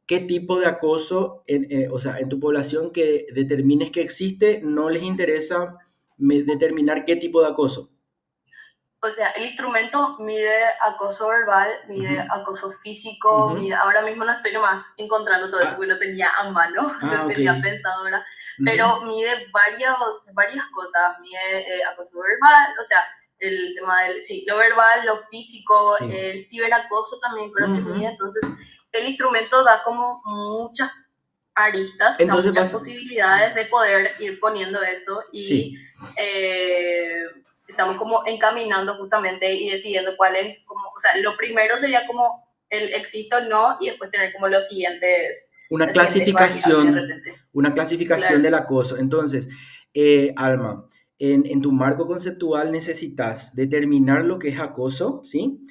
qué tipo de acoso, o sea, en tu población que determines que existe, no les interesa determinar qué tipo de acoso. O sea, el instrumento mide acoso verbal, mide acoso físico, mide, ahora mismo no estoy nomás encontrando todo eso porque lo tenía a mano, lo tenía pensado ahora, pero mide varias cosas, mide acoso verbal, o sea, el tema del, sí, lo verbal, lo físico, el ciberacoso también creo que mide, entonces el instrumento da como muchas aristas, entonces, o sea, muchas posibilidades de poder ir poniendo eso y estamos como encaminando justamente y decidiendo cuál es, como, o sea, lo primero sería como el éxito o no y después tener como los siguientes. Una clasificación del acoso. Entonces, Alma, en tu marco conceptual necesitas determinar lo que es acoso, ¿sí?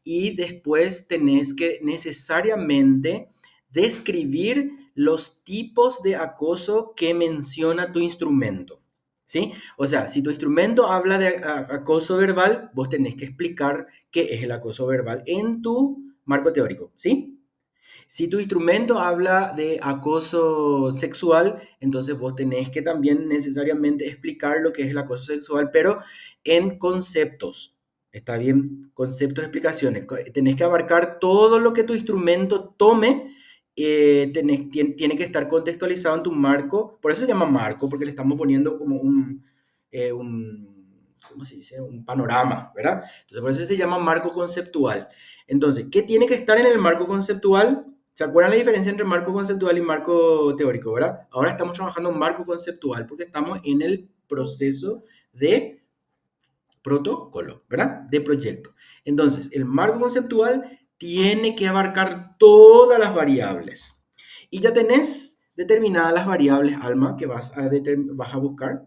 Y después tenés que necesariamente describir los tipos de acoso que menciona tu instrumento, ¿sí? O sea, si tu instrumento habla de acoso verbal, vos tenés que explicar qué es el acoso verbal en tu marco teórico, ¿sí? Si tu instrumento habla de acoso sexual, entonces vos tenés que también necesariamente explicar lo que es el acoso sexual, pero en conceptos. ¿Está bien? Conceptos, explicaciones. Tenés que abarcar todo lo que tu instrumento tome. Tiene que estar contextualizado en tu marco. Por eso se llama marco, porque le estamos poniendo como ¿cómo se dice? Un panorama, ¿verdad? Entonces, por eso se llama marco conceptual. Entonces, ¿qué tiene que estar en el marco conceptual? ¿Se acuerdan la diferencia entre marco conceptual y marco teórico, verdad? Ahora estamos trabajando en marco conceptual porque estamos en el proceso de protocolo, ¿verdad? De proyecto. Entonces, el marco conceptual tiene que abarcar todas las variables. Y ya tenés determinadas las variables, Alma, que vas a buscar,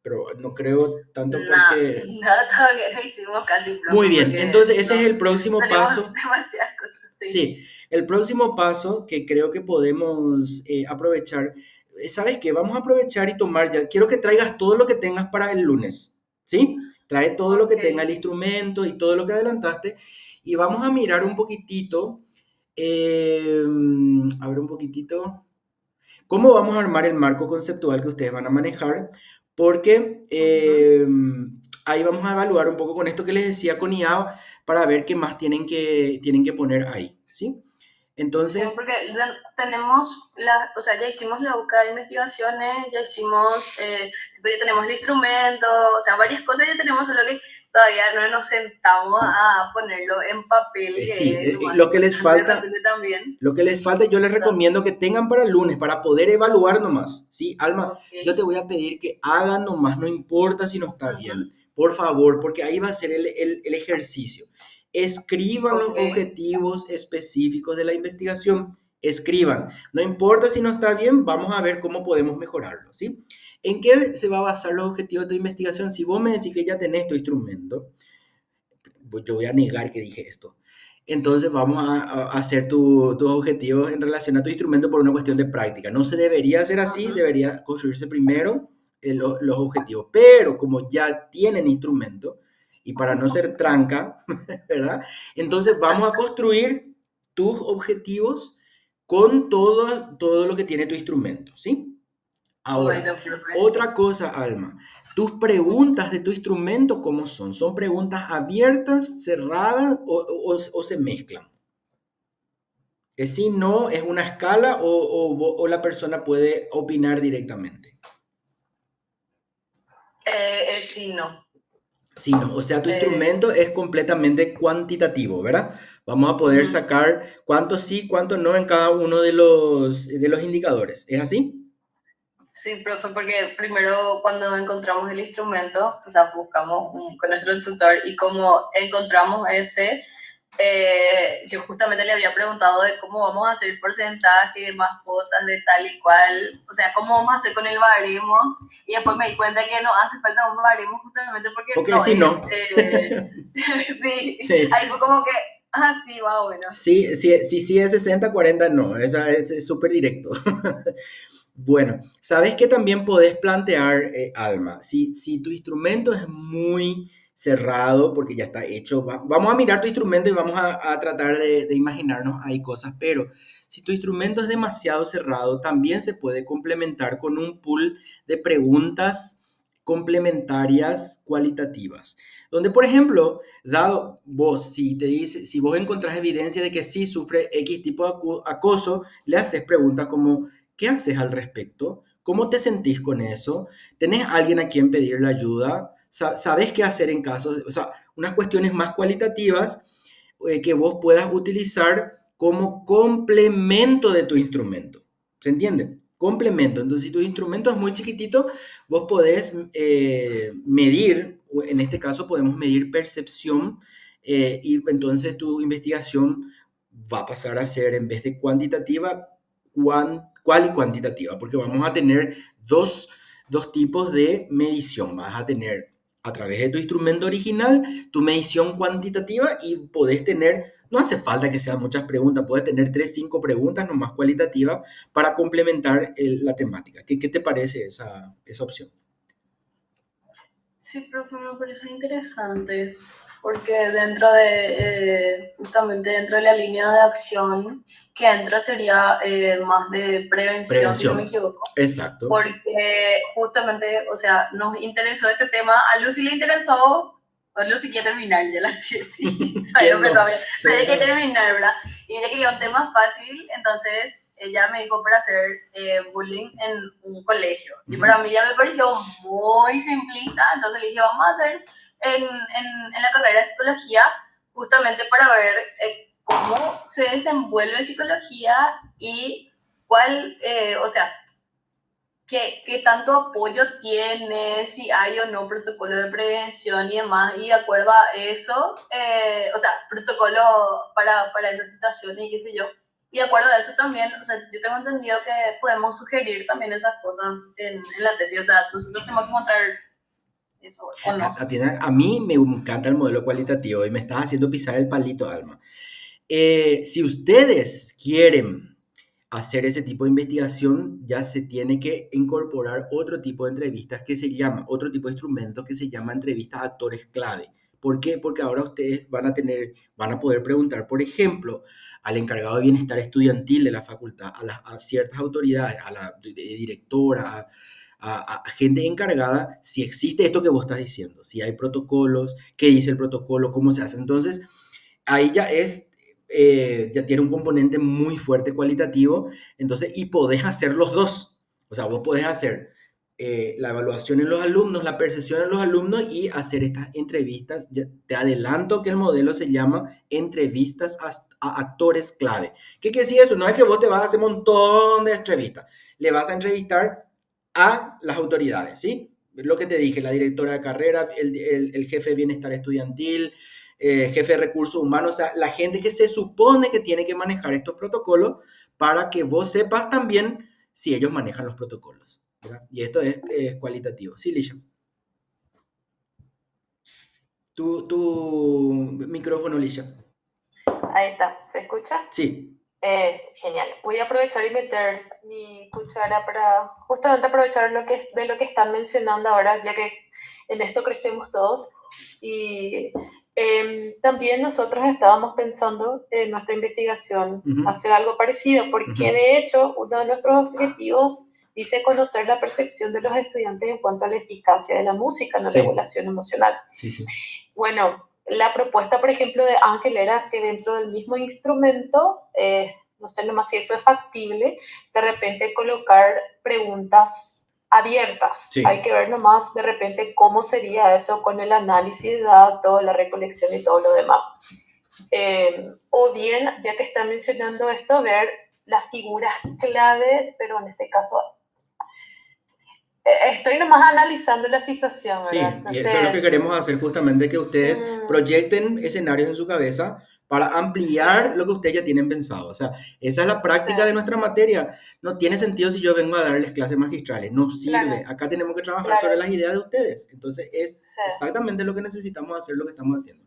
pero no creo tanto porque... Nada, todavía no hicimos casi. Muy bien, entonces ese es el próximo paso. Demasiadas cosas, Sí, el próximo paso que creo que podemos aprovechar, ¿sabes qué? Vamos a aprovechar y tomar ya, quiero que traigas todo lo que tengas para el lunes, ¿sí? Trae todo lo que tenga el instrumento y todo lo que adelantaste y vamos a mirar un poquitito, a ver un poquitito, cómo vamos a armar el marco conceptual que ustedes van a manejar, porque ahí vamos a evaluar un poco con esto que les decía con IAO para ver qué más tienen que poner ahí, ¿sí? Entonces... Sí, porque tenemos, o sea, ya hicimos la búsqueda de investigaciones, ya hicimos, ya tenemos el instrumento, o sea, varias cosas ya tenemos, solo que todavía no nos sentamos a ponerlo en papel. Sí, lo que les falta, yo les recomiendo que tengan para el lunes, para poder evaluar nomás, ¿sí? Alma, yo te voy a pedir que hagan nomás, no importa si no está bien, por favor, porque ahí va a ser el ejercicio. Escriban los Ok. objetivos específicos de la investigación. Escriban. No importa si no está bien, vamos a ver cómo podemos mejorarlo, ¿sí? ¿En qué se va a basar los objetivos de tu investigación? Si vos me decís que ya tenés tu instrumento, pues yo voy a negar que dije esto. Entonces vamos a hacer tus objetivos en relación a tu instrumento por una cuestión de práctica. No se debería hacer así, Ujú. debería construirse primero los objetivos. Pero como ya tienen instrumento, y para no ser tranca, ¿verdad? Entonces vamos a construir tus objetivos con todo lo que tiene tu instrumento, ¿sí? Ahora, Bueno, profe. otra cosa, Alma. Tus preguntas de tu instrumento, ¿cómo son? ¿Son preguntas abiertas, cerradas o se mezclan? Es si no, es una escala o la persona puede opinar directamente. Sí, no. Si no, o sea, tu Eh, instrumento es completamente cuantitativo, ¿verdad? Vamos a poder ujú. sacar cuánto sí, cuánto no en cada uno de los indicadores. ¿Es así? Sí, profe, porque primero cuando encontramos el instrumento, o sea, buscamos con nuestro instructor y como encontramos ese, yo justamente le había preguntado de cómo vamos a hacer el porcentaje, de más cosas, de tal y cual, o sea, cómo vamos a hacer con el baremos, y después me di cuenta que no hace falta un baremo justamente porque Ok, no si es, no. sí, Sí, ahí fue como que, ah, sí, va, bueno. sí es 60-40, no, esa es súper directo. Bueno, sabes que también podés plantear, Alma, si tu instrumento es muy cerrado, porque ya está hecho, vamos a mirar tu instrumento y vamos a tratar de imaginarnos ahí cosas, pero si tu instrumento es demasiado cerrado, también se puede complementar con un pool de preguntas complementarias cualitativas. Donde, por ejemplo, dado vos, si te dice, si vos encontrás evidencia de que sí sufre X tipo de acoso, le haces preguntas como, ¿qué haces al respecto? ¿Cómo te sentís con eso? ¿Tenés alguien a quien pedirle ayuda? ¿Sabes qué hacer en casos? O sea, unas cuestiones más cualitativas que vos puedas utilizar como complemento de tu instrumento. ¿Se entiende? Complemento. Entonces, si tu instrumento es muy chiquitito, vos podés medir, en este caso podemos medir percepción, y entonces tu investigación va a pasar a ser, en vez de cuantitativa, cual y cuantitativa, porque vamos a tener dos tipos de medición. Vas a tener a través de tu instrumento original tu medición cuantitativa y podés tener, no hace falta que sean muchas preguntas, puedes tener 3, 5 preguntas nomás cualitativas para complementar la temática. ¿Qué te parece esa opción? Sí, profe, me parece interesante, porque dentro de, justamente dentro de la línea de acción que entra sería más de prevención, si no me Prevención. equivoco, Exacto. porque justamente, o sea, nos interesó este tema, a Lucy le interesó, o Lucy quiere terminar ya la tesis, ¿Quién pero no? pero ella quiere terminar, ¿verdad? Y ella quería un tema fácil, entonces ella me dijo para hacer bullying en un colegio. Y para mí ya me pareció muy simplista, entonces le dije, vamos a hacer en la carrera de psicología, justamente para ver cómo se desenvuelve psicología y cuál, o sea, qué tanto apoyo tiene, si hay o no protocolo de prevención y demás, y de acuerdo a eso, o sea, protocolo para esa situación y qué sé yo, y de acuerdo a eso también, o sea, yo tengo entendido que podemos sugerir también esas cosas en la tesis, o sea, nosotros tenemos que encontrar eso, ¿o no? A mí me encanta el modelo cualitativo y me estás haciendo pisar el palito, Alma. Si ustedes quieren hacer ese tipo de investigación, ya se tiene que incorporar otro tipo de entrevistas que se llama, otro tipo de instrumentos que se llama entrevistas a actores clave. ¿Por qué? Porque ahora ustedes van a poder preguntar, por ejemplo, al encargado de bienestar estudiantil de la facultad, a ciertas autoridades, a la directora, a gente encargada, si existe esto que vos estás diciendo, si hay protocolos, qué dice el protocolo, cómo se hace. Entonces, ahí ya tiene un componente muy fuerte cualitativo, entonces, y podés hacer los dos. O sea, vos podés hacer la evaluación en los alumnos, la percepción en los alumnos y hacer estas entrevistas. Te adelanto que el modelo se llama entrevistas a actores clave. ¿Qué quiere decir eso? No es que vos te vas a hacer un montón de entrevistas, le vas a entrevistar a las autoridades, ¿sí? Lo que te dije, la directora de carrera, el jefe de bienestar estudiantil, jefe de recursos humanos, o sea, la gente que se supone que tiene que manejar estos protocolos para que vos sepas también si ellos manejan los protocolos, ¿verdad? Y esto es cualitativo. Sí, Lisha. Tu micrófono, Lisha. Ahí está, ¿se escucha? Sí. Genial. Voy a aprovechar y meter mi cuchara para justamente aprovechar de lo que están mencionando ahora, ya que en esto crecemos todos. Y también nosotros estábamos pensando en nuestra investigación hacer algo parecido, porque de hecho uno de nuestros objetivos dice conocer la percepción de los estudiantes en cuanto a la eficacia de la música en la regulación emocional. Sí, sí. Bueno, la propuesta, por ejemplo, de Ángel era que dentro del mismo instrumento, no sé nomás si eso es factible, de repente colocar preguntas abiertas. Sí. Hay que ver nomás de repente cómo sería eso con el análisis de datos, la recolección y todo lo demás. O bien, ya que están mencionando esto, ver las figuras claves, pero en este caso estoy nomás analizando la situación, ¿verdad? Sí, Entonces, y eso es lo que queremos hacer justamente, que ustedes proyecten escenarios en su cabeza para ampliar lo que ustedes ya tienen pensado. O sea, esa es la práctica de nuestra materia. No tiene sentido si yo vengo a darles clases magistrales, no sirve. Claro. Acá tenemos que trabajar sobre las ideas de ustedes. Entonces, es exactamente lo que necesitamos hacer, lo que estamos haciendo.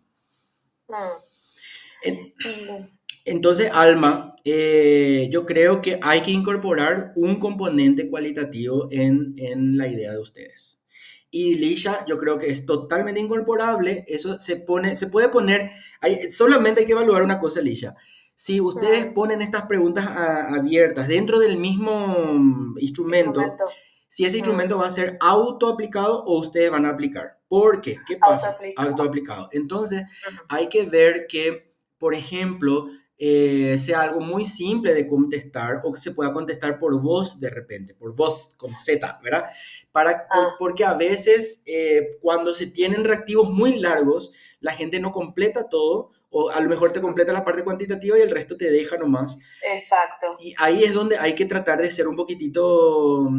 Entonces, Alma, yo creo que hay que incorporar un componente cualitativo en la idea de ustedes. Y Lisha, yo creo que es totalmente incorporable. Eso se puede poner, solamente hay que evaluar una cosa, Lisha. Si ustedes ponen estas preguntas abiertas dentro del mismo instrumento, si ese instrumento va a ser autoaplicado o ustedes van a aplicar. ¿Por qué? ¿Qué pasa? Autoaplicado. Entonces, hay que ver que, por ejemplo, sea algo muy simple de contestar o que se pueda contestar por voz de repente, por voz con Z, ¿verdad? Porque a veces cuando se tienen reactivos muy largos, la gente no completa todo, o a lo mejor te completa la parte cuantitativa y el resto te deja nomás. Exacto. Y ahí es donde hay que tratar de ser un poquitito,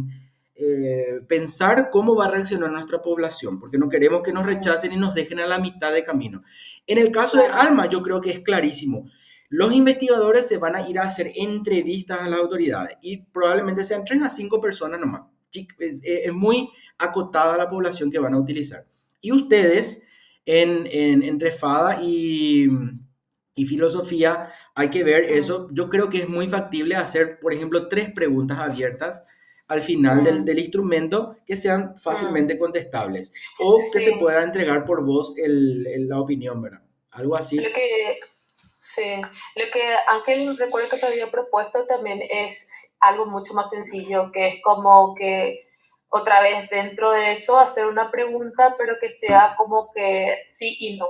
pensar cómo va a reaccionar nuestra población, porque no queremos que nos rechacen y nos dejen a la mitad de camino. En el caso de Alma, yo creo que es clarísimo. Los investigadores se van a ir a hacer entrevistas a las autoridades y probablemente sean 3 a 5 personas nomás. Es muy acotada la población que van a utilizar. Y ustedes, entre FADA y filosofía, hay que ver eso. Yo creo que es muy factible hacer, por ejemplo, 3 preguntas abiertas al final del instrumento que sean fácilmente contestables o que se pueda entregar por voz la opinión, ¿verdad? Algo así. Lo que Ángel recuerdo que te había propuesto también es algo mucho más sencillo, que es como que otra vez dentro de eso hacer una pregunta, pero que sea como que sí y no.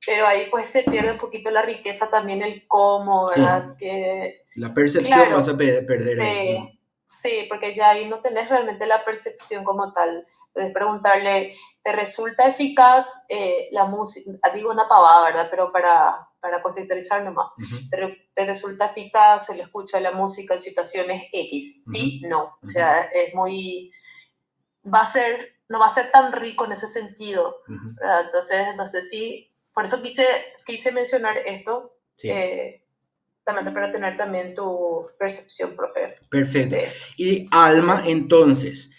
Pero ahí pues se pierde un poquito la riqueza también, el cómo, ¿verdad? Sí. Que, la percepción vas a perder. Sí, porque ya ahí no tenés realmente la percepción como tal. Puedes preguntarle, ¿te resulta eficaz la música? Digo una pavada, ¿verdad? Pero para contextualizar nomás. ¿Te resulta eficaz el escucha de la música en situaciones X? ¿Sí? No. O sea, es muy... no va a ser tan rico en ese sentido. ¿Verdad? Entonces sí, por eso quise mencionar esto. Sí. También para tener también tu percepción, profe. Perfecto. Y Alma, entonces,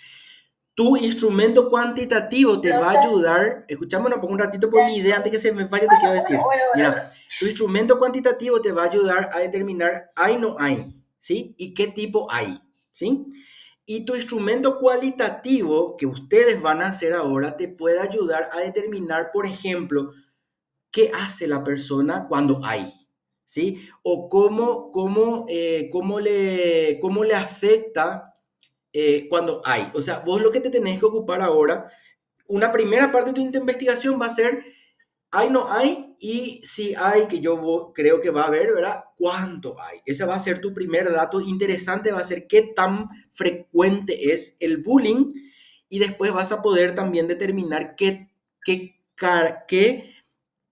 tu instrumento cuantitativo te va a ayudar. Escuchame, no pongo un ratito por mi idea antes que se me vaya, te quiero decir. Mira, tu instrumento cuantitativo te va a ayudar a determinar hay no hay, ¿sí? Y qué tipo hay, ¿sí? Y tu instrumento cualitativo que ustedes van a hacer ahora te puede ayudar a determinar, por ejemplo, qué hace la persona cuando hay, ¿sí? O cómo le afecta cuando hay. O sea, vos lo que te tenés que ocupar ahora, una primera parte de tu investigación va a ser hay, no hay, y si hay, que yo creo que va a haber, ¿verdad? ¿Cuánto hay? Ese va a ser tu primer dato interesante, va a ser qué tan frecuente es el bullying, y después vas a poder también determinar qué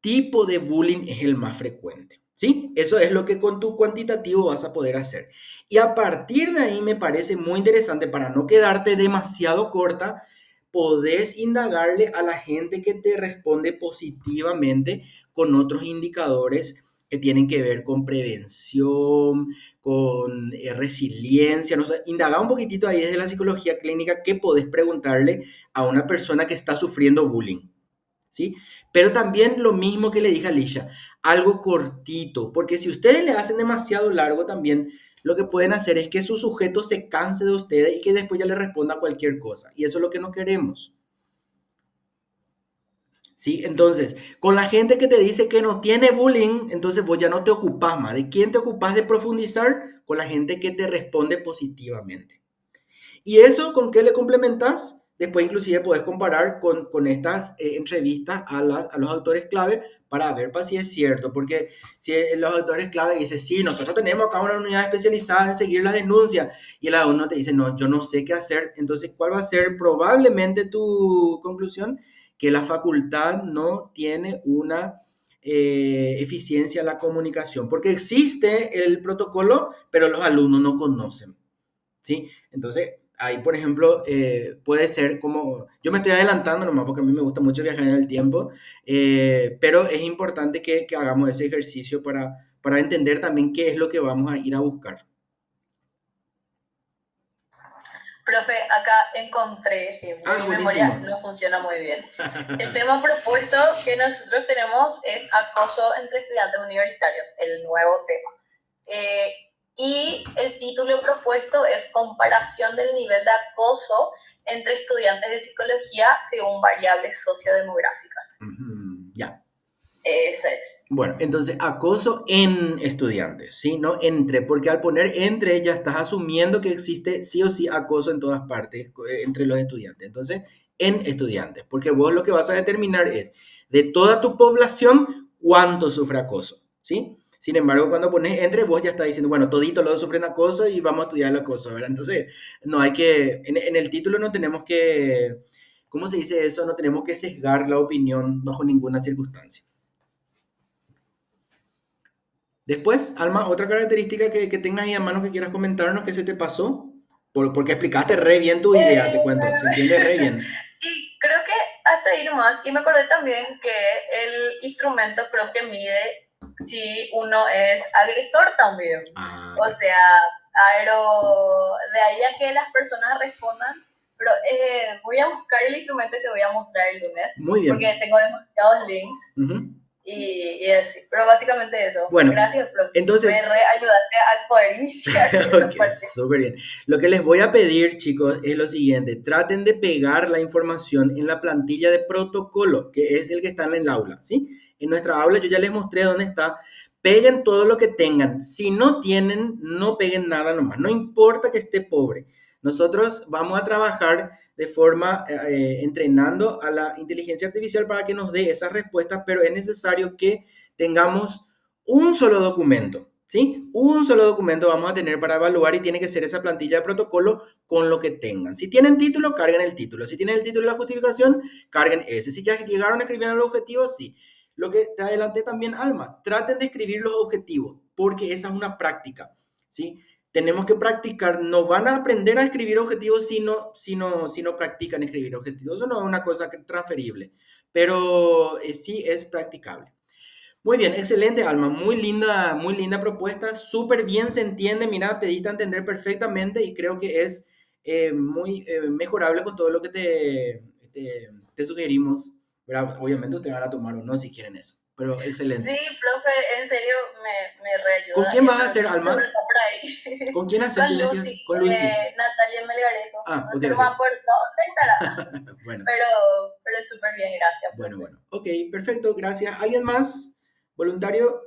tipo de bullying es el más frecuente, ¿sí? Eso es lo que con tu cuantitativo vas a poder hacer. Y a partir de ahí me parece muy interesante, para no quedarte demasiado corta, podés indagarle a la gente que te responde positivamente con otros indicadores que tienen que ver con prevención, con resiliencia. No sé, indaga un poquitito ahí desde la psicología clínica qué podés preguntarle a una persona que está sufriendo bullying, ¿sí? Pero también lo mismo que le dije a Alicia, algo cortito, porque si ustedes le hacen demasiado largo también, lo que pueden hacer es que su sujeto se canse de ustedes y que después ya le responda cualquier cosa. Y eso es lo que no queremos. ¿Sí? Entonces, con la gente que te dice que no tiene bullying, entonces vos ya no te ocupás más. ¿De quién te ocupás de profundizar? Con la gente que te responde positivamente. ¿Y eso con qué le complementas? Después inclusive puedes comparar con estas entrevistas a los autores clave para ver si es cierto, porque si los autores clave dicen, sí, nosotros tenemos acá una unidad especializada en seguir la denuncia, y el alumno te dice, no, yo no sé qué hacer, entonces, ¿cuál va a ser probablemente tu conclusión? Que la facultad no tiene una eficiencia en la comunicación, porque existe el protocolo, pero los alumnos no conocen, ¿sí? Entonces, ahí, por ejemplo, puede ser como, yo me estoy adelantando nomás porque a mí me gusta mucho viajar en el tiempo, pero es importante que hagamos ese ejercicio para entender también qué es lo que vamos a ir a buscar. Profe, acá encontré que mi memoria no funciona muy bien. El tema propuesto que nosotros tenemos es acoso entre estudiantes universitarios, el nuevo tema. Y el título propuesto es comparación del nivel de acoso entre estudiantes de psicología según variables sociodemográficas. Ya. Ese es. Bueno, entonces acoso en estudiantes, ¿sí? No entre, porque al poner entre ya estás asumiendo que existe sí o sí acoso en todas partes entre los estudiantes. Entonces, en estudiantes, porque vos lo que vas a determinar es de toda tu población cuánto sufre acoso, ¿sí? Sin embargo, cuando pones entre, vos ya estás diciendo, bueno, toditos los sufren acoso y vamos a estudiar el acoso, ¿verdad? Entonces, no hay que, en el título no tenemos que, ¿cómo se dice eso? No tenemos que sesgar la opinión bajo ninguna circunstancia. Después, Alma, otra característica que tengas ahí a mano que quieras comentarnos que se te pasó, porque explicaste re bien tu idea, te cuento, se entiende re bien. Y creo que hasta ahí nomás, y me acordé también que el instrumento creo que mide si uno es agresor también. O sea, de ahí a que las personas respondan, pero voy a buscar el instrumento que voy a mostrar el lunes. Muy bien. Porque tengo demasiados links. Y así, pero básicamente eso. Bueno, gracias, profe. Entonces, me ayudaste a poder iniciar esa parte. Súper bien. Lo que les voy a pedir, chicos, es lo siguiente. Traten de pegar la información en la plantilla de protocolo, que es el que está en el aula, ¿sí? En nuestra aula yo ya les mostré dónde está. Peguen todo lo que tengan. Si no tienen, no peguen nada nomás. No importa que esté pobre. Nosotros vamos a trabajar de forma entrenando a la inteligencia artificial para que nos dé esas respuestas, pero es necesario que tengamos un solo documento, ¿sí? Un solo documento vamos a tener para evaluar y tiene que ser esa plantilla de protocolo con lo que tengan. Si tienen título, carguen el título. Si tienen el título y la justificación, carguen ese. Si ya llegaron a escribir los objetivos, sí. Lo que te adelanté también, Alma, traten de escribir los objetivos, porque esa es una práctica, ¿sí? Tenemos que practicar, no van a aprender a escribir objetivos si no practican escribir objetivos. Eso no es una cosa transferible, pero sí es practicable. Muy bien, excelente, Alma, muy linda propuesta, súper bien se entiende, mira, te diste a entender perfectamente y creo que es muy mejorable con todo lo que te sugerimos, ¿verdad? Obviamente ustedes van a tomar o no si quieren eso, pero excelente. Sí, profe, en serio me reayuda. ¿Con quién vas a hacer, Alma? ¿Con quién haces? Con Lucy. Con Lucy. Natalia Melgarejo. Ah, okay, no me acuerdo dónde estará. Bueno. Pero súper bien, gracias. Profe. Bueno. Ok, perfecto, gracias. ¿Alguien más? ¿Voluntario?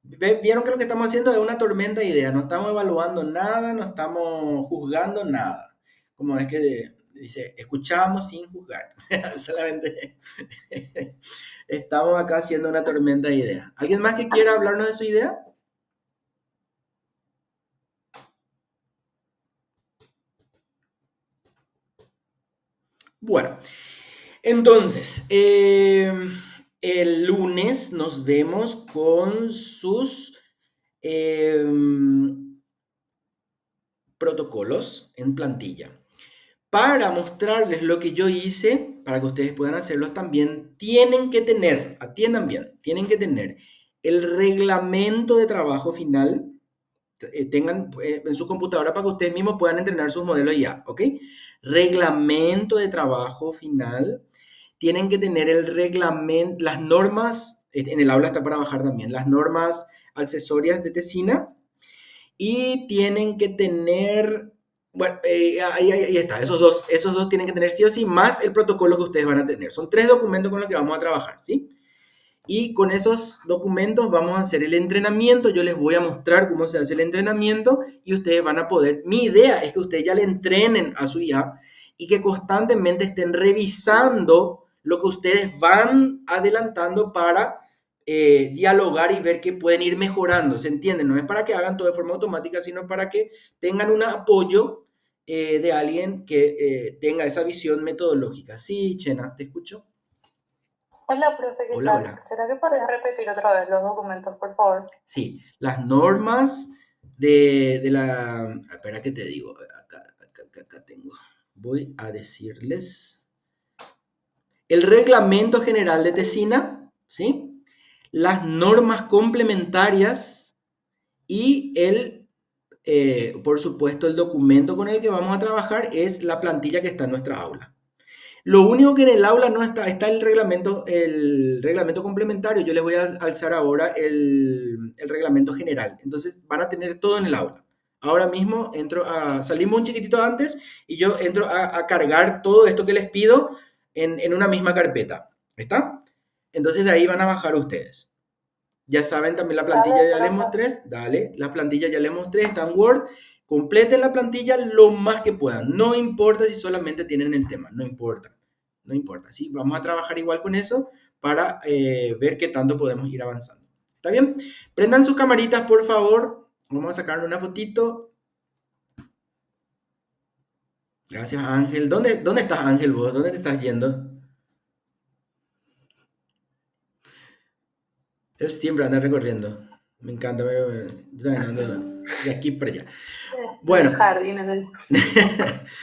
Vieron que lo que estamos haciendo es una tormenta de ideas. No estamos evaluando nada, no estamos juzgando nada. Como es que dice, escuchamos sin juzgar. Solamente estamos acá haciendo una tormenta de ideas. ¿Alguien más que quiera hablarnos de su idea? Bueno, entonces, el lunes nos vemos con sus protocolos en plantilla. para mostrarles lo que yo hice, para que ustedes puedan hacerlo también, tienen que tener, atiendan bien, tienen que tener el reglamento de trabajo final, tengan en su computadora para que ustedes mismos puedan entrenar sus modelos ya, ¿ok? Reglamento de trabajo final, tienen que tener el reglamento, las normas, en el aula está para bajar también, las normas accesorias de Tesina, y tienen que tener, bueno, ahí está, esos dos tienen que tener sí o sí, más el protocolo que ustedes van a tener. Son 3 documentos con los que vamos a trabajar, ¿sí? Y con esos documentos vamos a hacer el entrenamiento. Yo les voy a mostrar cómo se hace el entrenamiento y ustedes van a poder. Mi idea es que ustedes ya le entrenen a su IA y que constantemente estén revisando lo que ustedes van adelantando para dialogar y ver que pueden ir mejorando. ¿Se entiende? No es para que hagan todo de forma automática, sino para que tengan un apoyo de alguien que tenga esa visión metodológica. Sí, Chena, ¿te escucho? Hola, profe, ¿qué Hola, tal? hola. ¿Será que podrías repetir otra vez los documentos, por favor? Sí, las normas de la... Espera que te digo, acá tengo. Voy a decirles el reglamento general de Tesina, ¿sí? Las normas complementarias y por supuesto, el documento con el que vamos a trabajar es la plantilla que está en nuestra aula. Lo único que en el aula no está, está el reglamento complementario. Yo les voy a alzar ahora el reglamento general. Entonces van a tener todo en el aula. Ahora mismo salimos un chiquitito antes y yo entro a cargar todo esto que les pido en una misma carpeta. ¿Está? Entonces de ahí van a bajar ustedes. Ya saben también la plantilla Dale, ya les profe. mostré. Dale, la plantilla ya les mostré, está en Word. Completen la plantilla lo más que puedan. No importa si solamente tienen el tema, no importa. No importa, ¿sí? Vamos a trabajar igual con eso para ver qué tanto podemos ir avanzando. ¿Está bien? Prendan sus camaritas, por favor. Vamos a sacar una fotito. Gracias, Ángel. ¿Dónde estás, Ángel, vos? ¿Dónde te estás yendo? Él siempre anda recorriendo. Me encanta, yo también ando de aquí para allá. En el Bueno, jardín, en el...